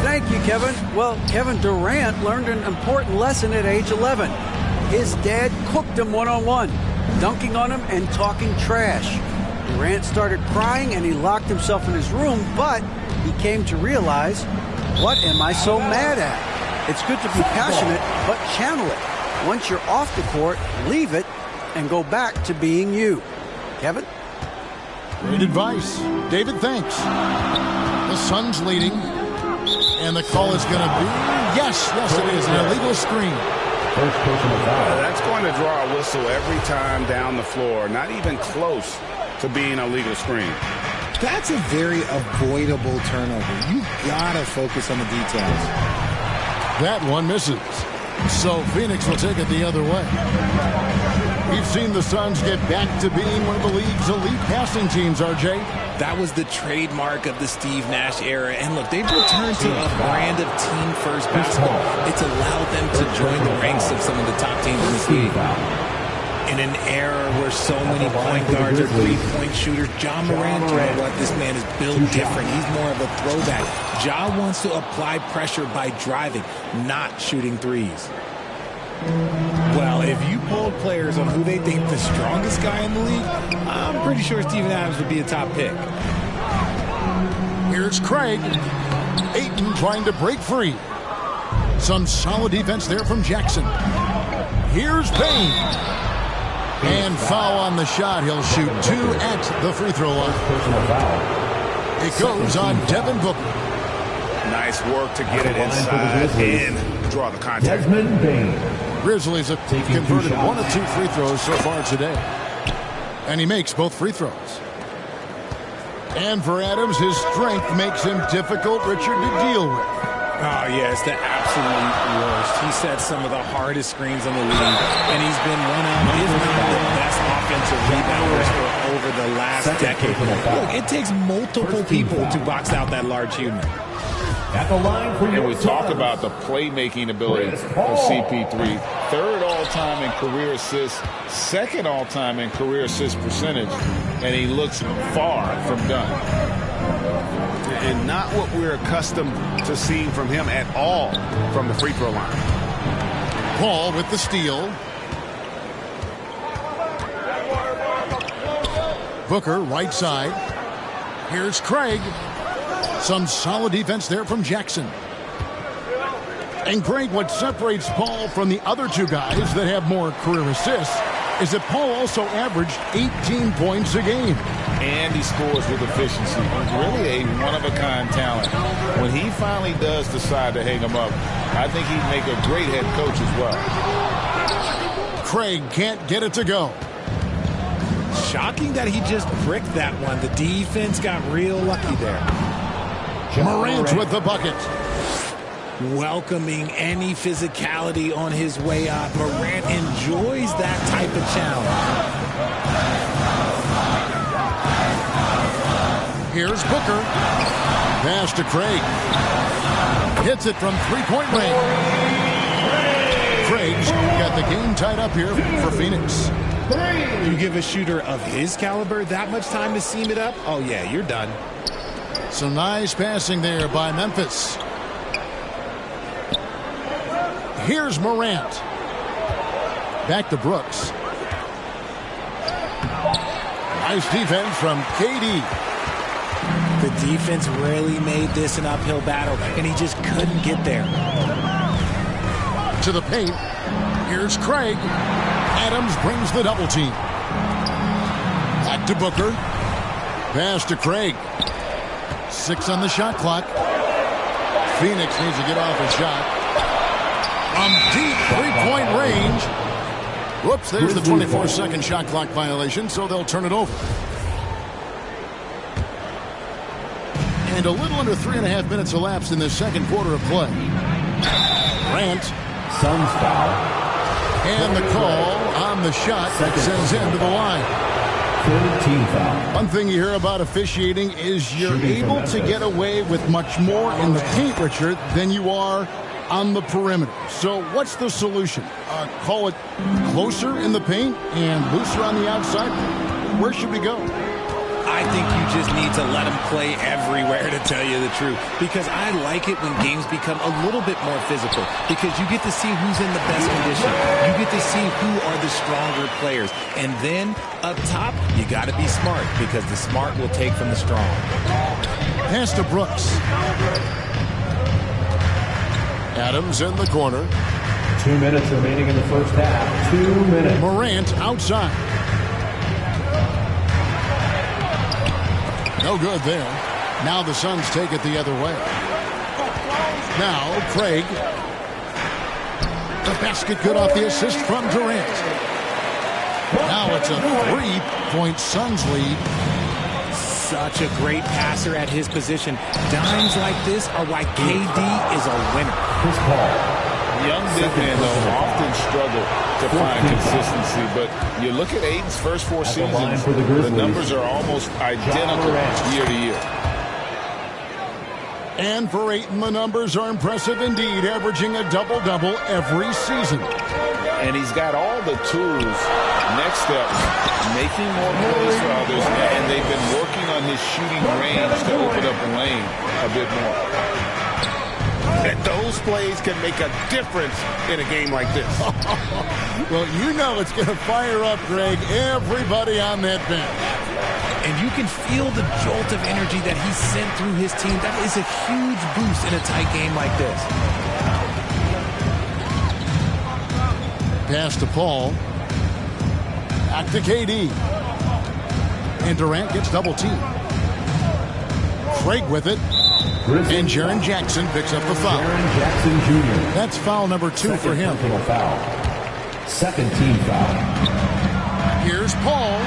Thank you, Kevin. Well, Kevin Durant learned an important lesson at age 11. His dad cooked him one-on-one, dunking on him and talking trash. Durant started crying and he locked himself in his room, but he came to realize, what am I so mad at? It's good to be passionate, but channel it. Once you're off the court, leave it and go back to being you. Kevin? Great advice. David, thanks. The Suns leading. And the call is going to be, yes, it is, an illegal screen. First personal foul. That's going to draw a whistle every time down the floor. Not even close to being a legal screen. That's a very avoidable turnover. You gotta focus on the details. That one misses. So Phoenix will take it the other way. We've seen the Suns get back to being one of the league's elite passing teams, RJ. That was the trademark of the Steve Nash era. And look, they've returned to a brand of team-first basketball. It's allowed them to join the ranks of some of the top teams in this league. In an era where so many point guards are three-point shooters, Ja Morant, you know what? This man is built different. He's more of a throwback. Ja wants to apply pressure by driving, not shooting threes. Well, if you polled players on who they think the strongest guy in the league, I'm pretty sure Steven Adams would be a top pick. Here's Craig. Ayton trying to break free. Some solid defense there from Jackson. Here's Payne. And foul on the shot. He'll shoot 2 at the free throw line. It goes on Devin Booker. Nice work to get it inside and draw the contact. Desmond Bane. Grizzlies have converted 1 of 2 free throws so far today. And he makes both free throws. And for Adams, his strength makes him difficult, Richard, to deal with. Oh, yeah, it's the absolute worst. He set some of the hardest screens in the league, and he's been one of, if not the best offensive rebounders for over the last decade. Look, it takes multiple people to box out that large human. At the line for And we talk about the playmaking ability of CP3. 3rd all-time in career assists, 2nd all-time in career assist percentage, and he looks far from done. And not what we're accustomed to seeing from him at all from the free throw line. Paul with the steal. Booker, right side. Here's Craig. Some solid defense there from Jackson. And Craig, what separates Paul from the other 2 guys that have more career assists is that Paul also averaged 18 points a game. And he scores with efficiency. He's really a one-of-a-kind talent. When he finally does decide to hang him up, I think he'd make a great head coach as well. Craig can't get it to go. Shocking that he just bricked that one. The defense got real lucky there. Morant with the bucket. Welcoming any physicality on his way out. Morant enjoys that type of challenge. Here's Booker. Pass to Craig. Hits it from 3-point range. Craig's got the game tied up here for Phoenix. You give a shooter of his caliber that much time to seam it up? Oh, yeah, you're done. So nice passing there by Memphis. Here's Morant. Back to Brooks. Nice defense from KD. The defense really made this an uphill battle, and he just couldn't get there. To the paint. Here's Craig. Adams brings the double team. Back to Booker. Pass to Craig. 6 on the shot clock. Phoenix needs to get off a shot. From deep 3-point range. Whoops, there's the 24-second shot clock violation, so they'll turn it over. And a little under 3.5 minutes elapsed in the second quarter of play. Grant. Suns foul. And the call on the shot that sends him to the line. 13 foul. One thing you hear about officiating is you're able to get away with much more in the paint, Richard, than you are on the perimeter. So what's the solution? Call it closer in the paint and looser on the outside? Where should we go? I think you just need to let them play everywhere, to tell you the truth. Because I like it when games become a little bit more physical. Because you get to see who's in the best condition. You get to see who are the stronger players. And then, up top, you got to be smart. Because the smart will take from the strong. Pass to Brooks. Adams in the corner. 2 minutes remaining in the first half. 2 minutes. Morant outside. No good there. Now the Suns take it the other way. Now Craig. The basket good off the assist from Durant. Now it's a 3-point Suns lead. Such a great passer at his position. Dimes like this are why KD is a winner. Chris Paul. Young big men, though, often struggle to find consistency. But you look at Ayton's first 4 seasons, the numbers are almost identical year to year. And for Ayton, the numbers are impressive indeed, averaging a double-double every season. And he's got all the tools. Next step, making more plays for others, and they've been working on his shooting range to open up the lane a bit more. And those plays can make a difference in a game like this. Well, you know it's going to fire up, Greg, everybody on that bench. And you can feel the jolt of energy that he sent through his team. That is a huge boost in a tight game like this. Pass to Paul. Back to KD. And Durant gets double teamed. Craig with it. And Jaren Jackson picks up the foul. Jaren Jackson Jr. That's foul number 2 for him. Foul. Second team foul. Here's Paul.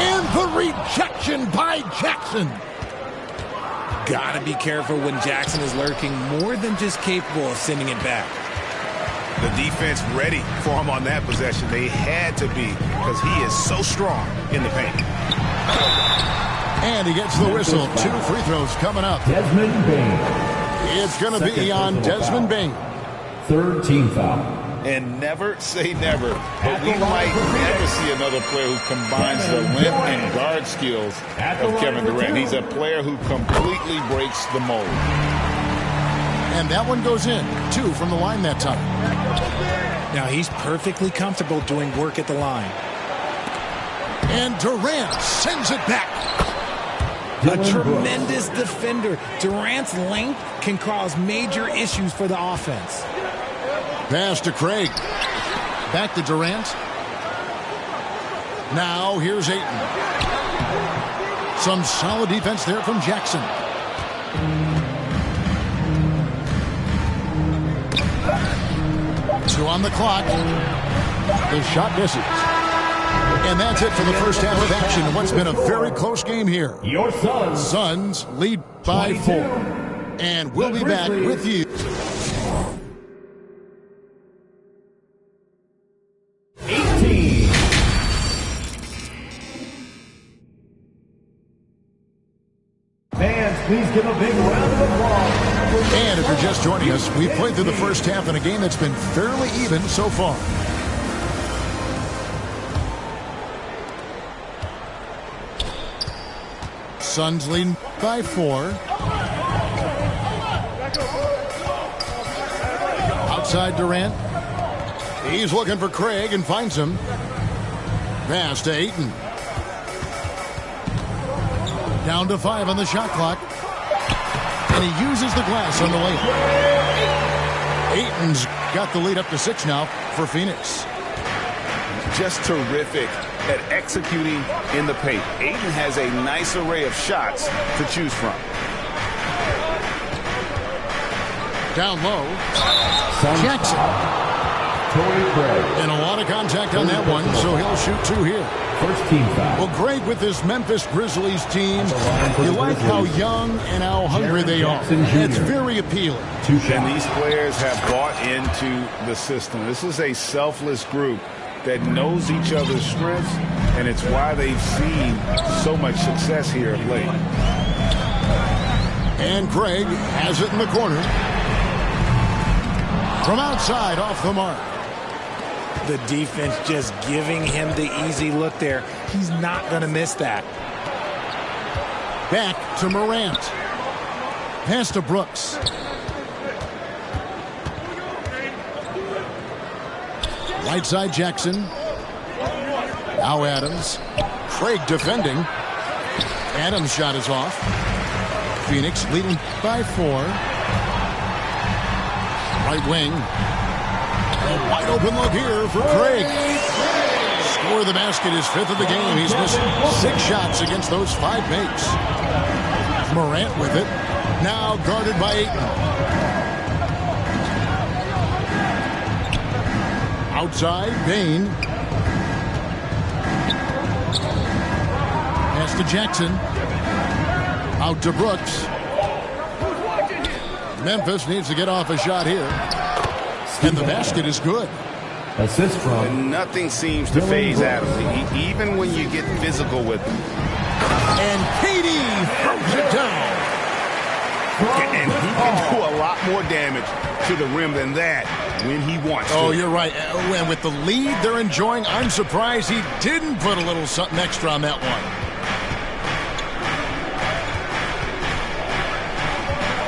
And the rejection by Jackson. Gotta be careful when Jackson is lurking, more than just capable of sending it back. The defense ready for him on that possession. They had to be, because he is so strong in the paint. And he gets the whistle. 2 free throws coming up. Desmond Bane. It's going to be on Desmond Bane. Third team foul. And never say never, but we might never see another player who combines the length and guard skills of Kevin Durant. He's a player who completely breaks the mold. And that one goes in. 2 from the line that time. Now he's perfectly comfortable doing work at the line. And Durant sends it back. A tremendous defender. Durant's length can cause major issues for the offense. Pass to Craig. Back to Durant. Now here's Ayton. Some solid defense there from Jackson. Two on the clock. The shot misses. And that's it for the first half of action in what's been a very close game here. Your Suns lead by 4. And we'll be back with you. 18. Fans, please give a big round of applause. And if you're just joining us, we've played through the first half in a game that's been fairly even so far. Suns lead by 4. Outside Durant. He's looking for Craig and finds him. Pass to Ayton. Down to 5 on the shot clock. And he uses the glass on the layup. Ayton's got the lead up to 6 now for Phoenix. Just terrific at executing in the paint. Ayton has a nice array of shots to choose from. Down low. Jackson. And a lot of contact on that one, so he'll shoot 2 here. First team foul. Well, Greg, with this Memphis Grizzlies team, you like how young and how hungry they are. It's very appealing. And these players have bought into the system. This is a selfless group that knows each other's strengths, and it's why they've seen so much success here of late. And Craig has it in the corner. From outside, off the mark. The defense just giving him the easy look there. He's not going to miss that. Back to Morant. Pass to Brooks. Right side Jackson. Now Adams. Craig defending. Adams' shot is off. Phoenix leading by 4. Right wing. A wide open look here for Craig. Score of the basket is 5th of the game. He's missed 6 shots against those 5 makes. Morant with it. Now guarded by Ayton. Outside, Bane. Pass to Jackson. Out to Brooks. Memphis needs to get off a shot here. And the basket is good. Assist from. And nothing seems to phase Adams, even when you get physical with him. And KD throws it down. And he can do a lot more damage to the rim than that when he wants to. Oh, you're right. And with the lead they're enjoying, I'm surprised he didn't put a little something extra on that one.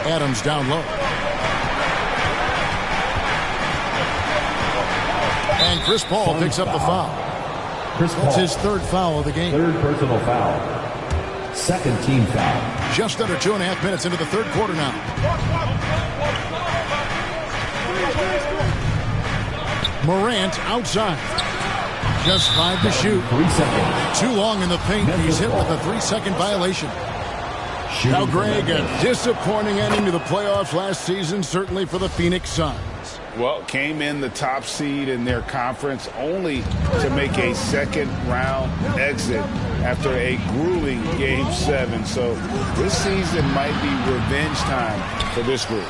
Adams down low. And Chris Paul picks up the foul. That's his 3rd foul of the game. 3rd personal foul. 2nd team foul. Just under 2.5 minutes into the 3rd quarter now. Morant outside. Just 5 to shoot. 3 seconds. Too long in the paint. He's hit with a 3-second violation. Now, Greg, a disappointing ending to the playoffs last season, certainly for the Phoenix Suns. Well, came in the top seed in their conference only to make a 2nd-round exit after a grueling Game 7. So this season might be revenge time for this group.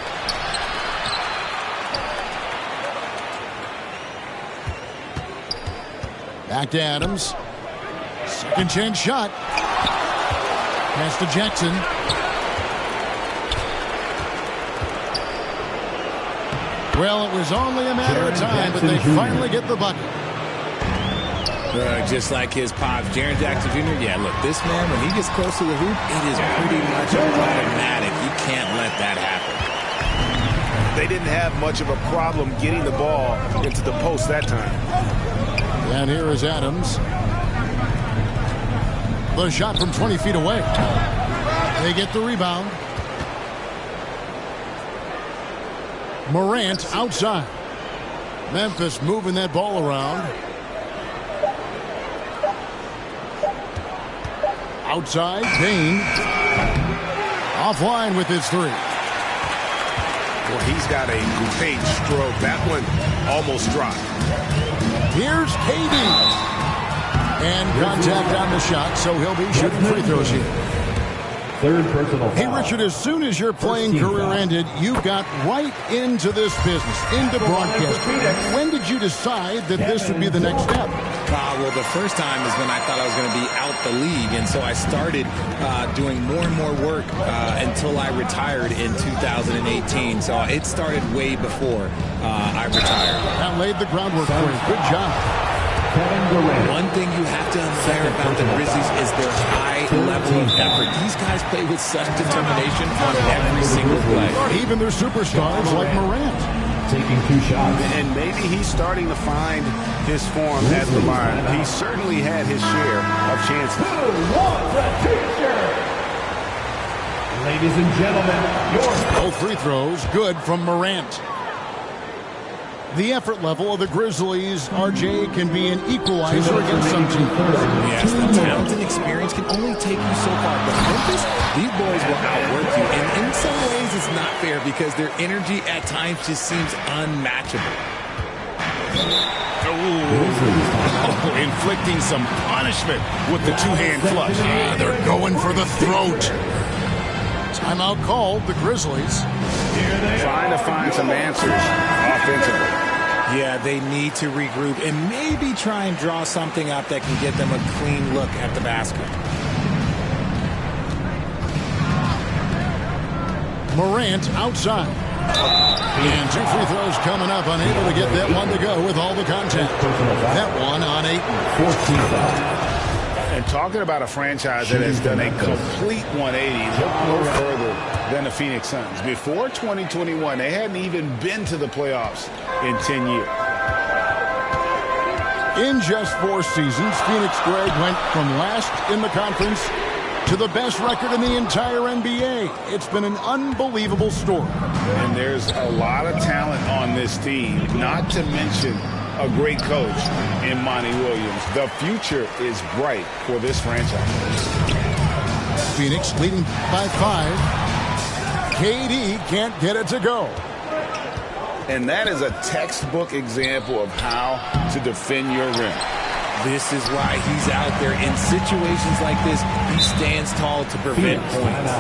Back to Adams. 2nd chance shot. Pass to Jackson. Well, it was only a matter of time, but they finally get the bucket. Just like his pops, Jaren Jackson Jr. Yeah, look, this man, when he gets close to the hoop, it is pretty much automatic. You can't let that happen. They didn't have much of a problem getting the ball into the post that time. And here is Adams. The shot from 20 feet away. They get the rebound. Morant outside. Memphis moving that ball around. Outside, Bane. Offline with his 3. Well, he's got a great stroke. That one almost dropped. Here's KD. And contact on the shot, so he'll be shooting free throws here. 3rd personal foul. Hey, Richard, as soon as your playing career ended, you got right into this business, into broadcasting. When did you decide that this would be the next step? Well, the first time is when I thought I was going to be out the league, and so I started doing more and more work until I retired in 2018. So it started way before I retired. That laid the groundwork for you. Good job. One thing you have to admire about the Grizzlies is their high level of effort. These guys play with such determination on every single play. Even their superstars like Morant. Taking 2 shots. And maybe he's starting to find his form at the line. He certainly had his share of chances. Ladies and gentlemen, both free throws good from Morant. The effort level of the Grizzlies, RJ, can be an equalizer against some teams. Yes, the talent and experience can only take you so far. But Memphis, these boys will outwork you. And in some ways, it's not fair because their energy at times just seems unmatchable. Inflicting some punishment with the 2-hand flush. Yeah, they're going for the throat. Timeout called, the Grizzlies. Trying to find some answers offensively. Yeah, they need to regroup and maybe try and draw something up that can get them a clean look at the basket. Morant outside. And 2 free throws coming up, unable to get that one to go with all the contact. That one on 8. 14. And talking about a franchise that has done a complete 180, look no further than the Phoenix Suns. Before 2021, they hadn't even been to the playoffs in 10 years. In just 4 seasons, Phoenix, Greg, went from last in the conference to the best record in the entire NBA. It's been an unbelievable story. And there's a lot of talent on this team, not to mention a great coach in Monty Williams. The future is bright for this franchise. Phoenix leading by 5. KD can't get it to go. And that is a textbook example of how to defend your rim. This is why he's out there in situations like this. He stands tall to prevent points.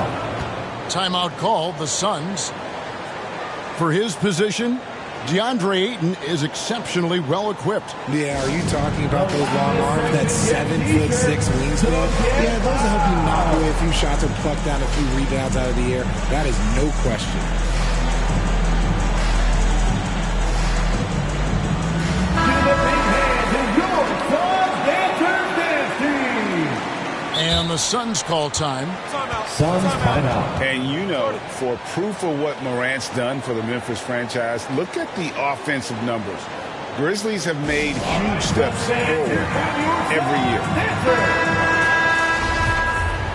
Timeout called, the Suns. For his position, DeAndre Ayton is exceptionally well equipped. Yeah, are you talking about those long arms, that 7'6" wingspan? Yeah, those will help you knock away a few shots or pluck down a few rebounds out of the air. That is no question. And the Suns call time. Suns timeout. And you know, for proof of what Morant's done for the Memphis franchise, look at the offensive numbers. Grizzlies have made huge steps forward every year.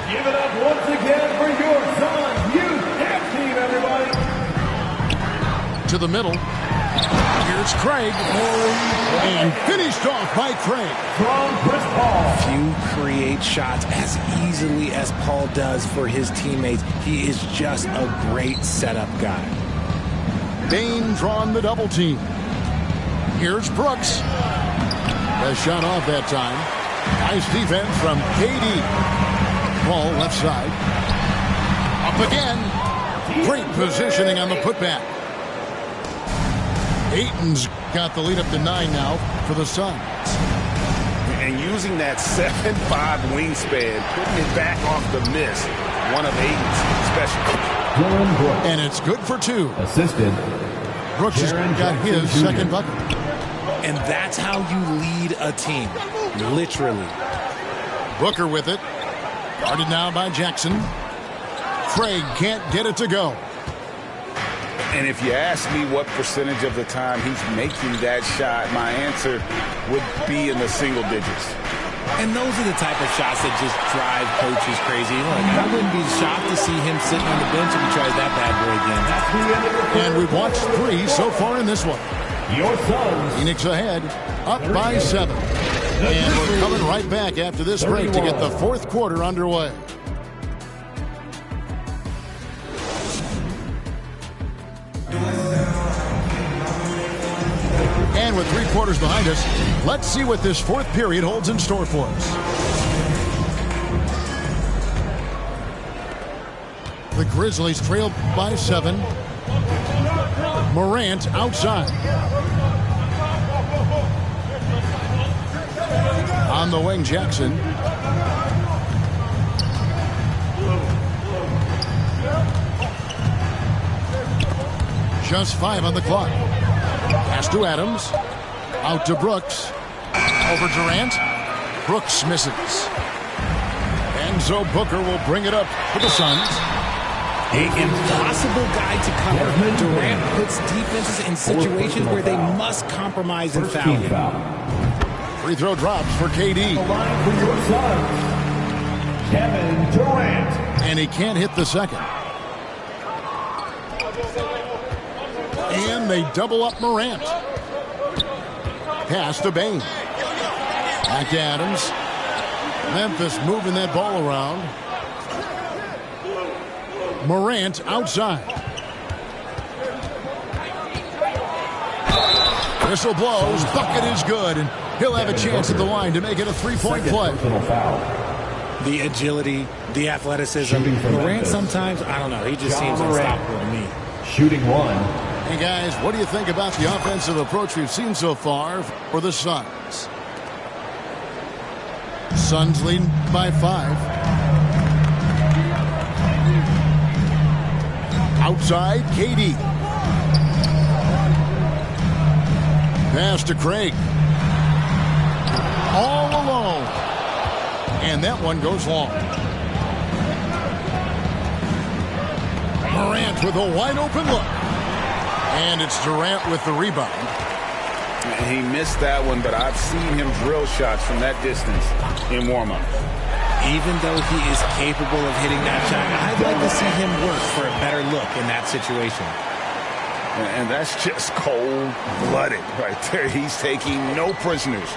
Give it up once again for your Suns youth tag team, everybody. To the middle. Here's Craig. And finished off by Craig. From Chris Paul. Few create shots as easily as Paul does for his teammates. He is just a great setup guy. Dane drawn the double team. Here's Brooks. A shot off that time. Nice defense from KD. Ball left side. Up again. Great positioning on the putback. Ayton's got the lead up to 9 now for the Suns. And using that 7'5" wingspan, putting it back off the miss, one of Ayton's specialties. Dylan Brooks. And it's good for 2. Assisted. Brooks has got his second bucket. And that's how you lead a team, literally. Booker with it. Guarded now by Jackson. Craig can't get it to go. And if you ask me what percentage of the time he's making that shot, my answer would be in the single digits. And those are the type of shots that just drive coaches crazy. Look, I wouldn't be shocked to see him sitting on the bench if he tries that bad boy again. And we've watched 3 so far in this one. Your Suns. Phoenix ahead, up by 7. And we're coming right back after this break to get the fourth quarter underway. And with 3 quarters behind us, let's see what this fourth period holds in store for us. The Grizzlies trail by 7. Morant outside. On the wing, Jackson. Just 5 on the clock. Pass to Adams. Out to Brooks. Over Durant. Brooks misses. Enzo Booker will bring it up for the Suns. An impossible guy to cover. Durant puts defenses in situations where they must compromise and foul him. Free throw drops for KD. Line for your Suns. Kevin Durant. And he can't hit the second. And they double up Morant. Pass to Bane. Back to Adams. Memphis moving that ball around. Morant outside. Whistle blows. Bucket is good. And he'll have a chance at the line to make it a 3-point play. The agility, the athleticism. Morant sometimes, I don't know, he just seems unstoppable to me. Shooting 1. Hey, guys, what do you think about the offensive approach we've seen so far for the Suns? Suns leading by 5. Outside, KD. Pass to Craig. All alone. And that one goes long. Morant with a wide open look. And it's Durant with the rebound. He missed that one, but I've seen him drill shots from that distance in warm-up. Even though he is capable of hitting that shot, I'd like to see him work for a better look in that situation. And that's just cold-blooded right there. He's taking no prisoners.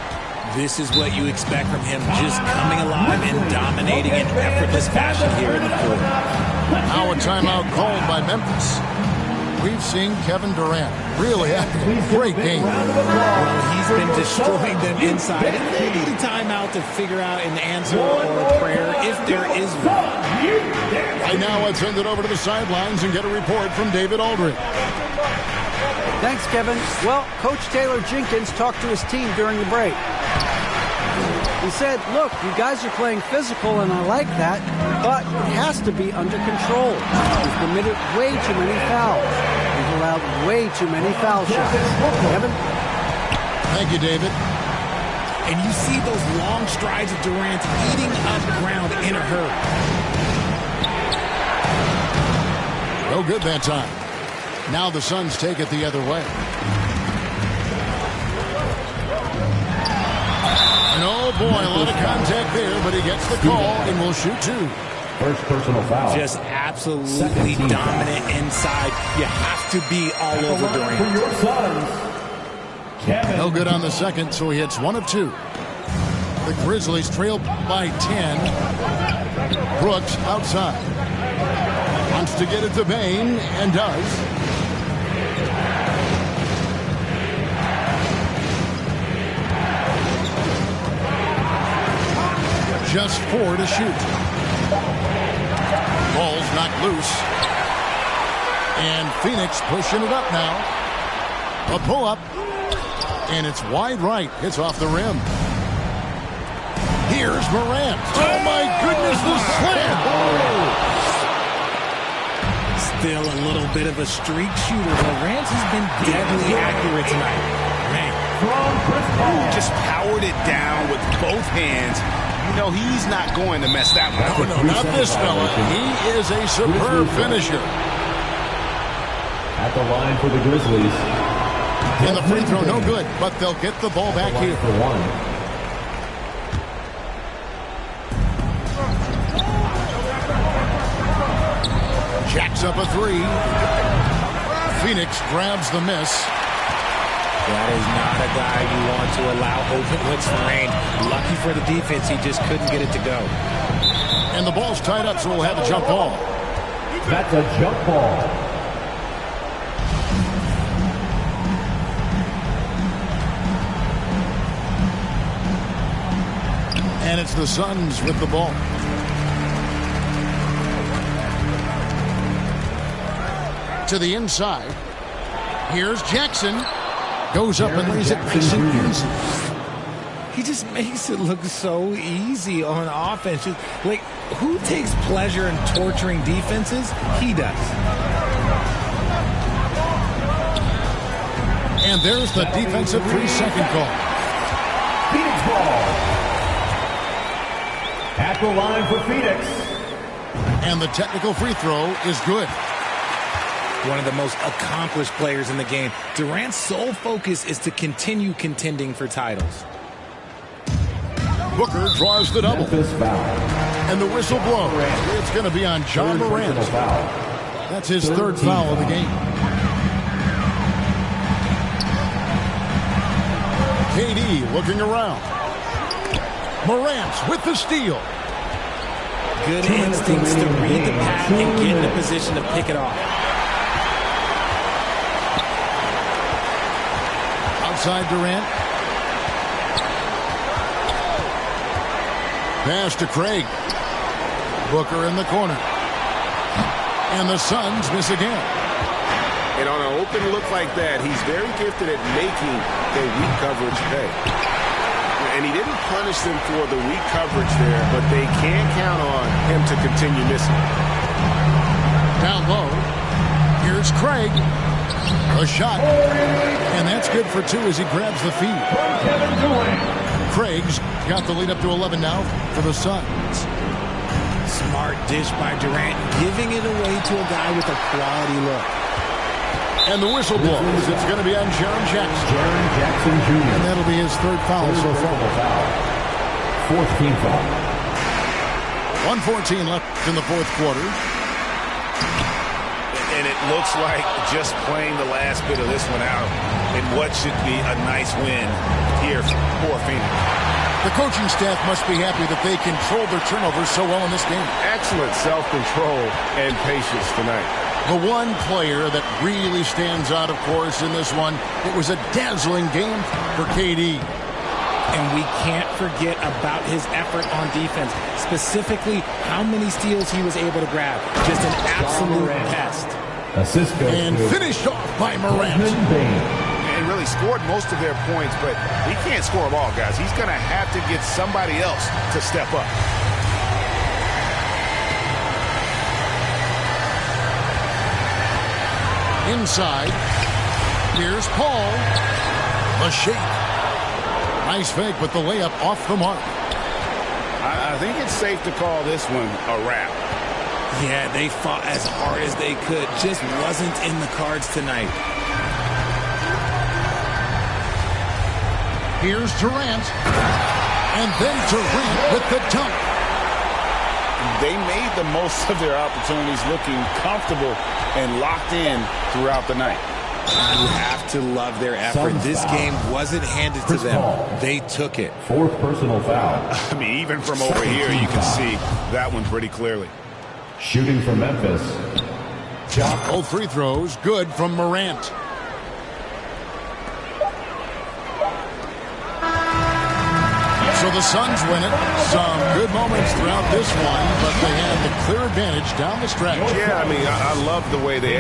This is what you expect from him, just coming alive and dominating in effortless fashion here in the fourth. Now a timeout called by Memphis. We've seen Kevin Durant really having a great game. Well, he's been destroying them inside, and they need a timeout to figure out an answer or a prayer if there is one. Right now, let's send it over to the sidelines and get a report from David Aldridge. Thanks, Kevin. Well, Coach Taylor Jenkins talked to his team during the break. He said, look, you guys are playing physical, and I like that, but it has to be under control. We've committed way too many fouls. We've allowed way too many foul shots. Kevin? Thank you, David. And you see those long strides of Durant eating up ground in a hurry. No good that time. Now the Suns take it the other way. And oh boy, a lot of contact there, but he gets the call and will shoot two. First personal foul. Just absolutely dominant inside. You have to be all over Durant. For your Suns, Kevin. No good on the second, so he hits one of two. The Grizzlies trail by 10. Brooks outside. Wants to get it to Bane, and does. Just 4 to shoot. Ball's knocked loose. And Phoenix pushing it up now. A pull-up. And it's wide right. It's off the rim. Here's Morant. Oh, my goodness, the slam. Still a little bit of a streak shooter. Morant has been deadly accurate tonight. Man. Just powered it down with both hands. You know he's not going to mess that one up. No, not this fella. He is a superb finisher. At the line for the Grizzlies. And the free throw no good, but they'll get the ball back here. For one. Jacks up a three. Phoenix grabs the miss. That is not a guy you want to allow open looks for rain. Lucky for the defense, he just couldn't get it to go. And the ball's tied up, so we'll have a jump ball. That's a jump ball. And it's the Suns with the ball. To the inside. Here's Jackson. Goes up and lays it nice and easy. He just makes it look so easy on offense. Like, who takes pleasure in torturing defenses? He does. And there's the defensive 3-second call. Phoenix ball. At the line for Phoenix. And the technical free throw is good. One of the most accomplished players in the game. Durant's sole focus is to continue contending for titles. Booker draws the double. Foul. And the whistle blows. It's going to be on John Morant. That's his third foul of the game. KD looking around. Morant with the steal. Good instincts to read the path and get in a position to pick it off. Outside Durant. Pass to Craig. Booker in the corner. And the Suns miss again. And on an open look like that, he's very gifted at making a weak coverage pay. And he didn't punish them for the weak coverage there, but they can't count on him to continue missing. Down low. Here's Craig. A shot. And that's good for two as he grabs the feed. Craig's got the lead up to 11 now for the Suns. Smart dish by Durant, giving it away to a guy with a quality look. And the whistle blows. It's going to be on Jaren Jackson. Jaren Jackson Jr. And that'll be his third foul so far. Fourth team foul. 1:14 left in the fourth quarter. And it looks like just playing the last bit of this one out in what should be a nice win here for Phoenix. The coaching staff must be happy that they controlled their turnovers so well in this game. Excellent self-control and patience tonight. The one player that really stands out, of course, in this one, it was a dazzling game for KD. And we can't forget about his effort on defense, specifically how many steals he was able to grab. Just an absolute pest. And finished off by Morant. And really scored most of their points, but he can't score them all, guys. He's going to have to get somebody else to step up. Inside, here's Paul. The shake. Nice fake, but the layup off the mark. I think it's safe to call this one a wrap. Yeah, they fought as hard as they could. Just wasn't in the cards tonight. Here's Durant. And then Durant with the dunk. They made the most of their opportunities, looking comfortable and locked in throughout the night. You have to love their effort. This game wasn't handed to them. They took it. Fourth personal foul. I mean, even from over here, you can see that one pretty clearly. Shooting for Memphis. Both free throws good from Morant. So the Suns win it. Some good moments throughout this one, but they had the clear advantage down the stretch. Yeah, I mean, I love the way they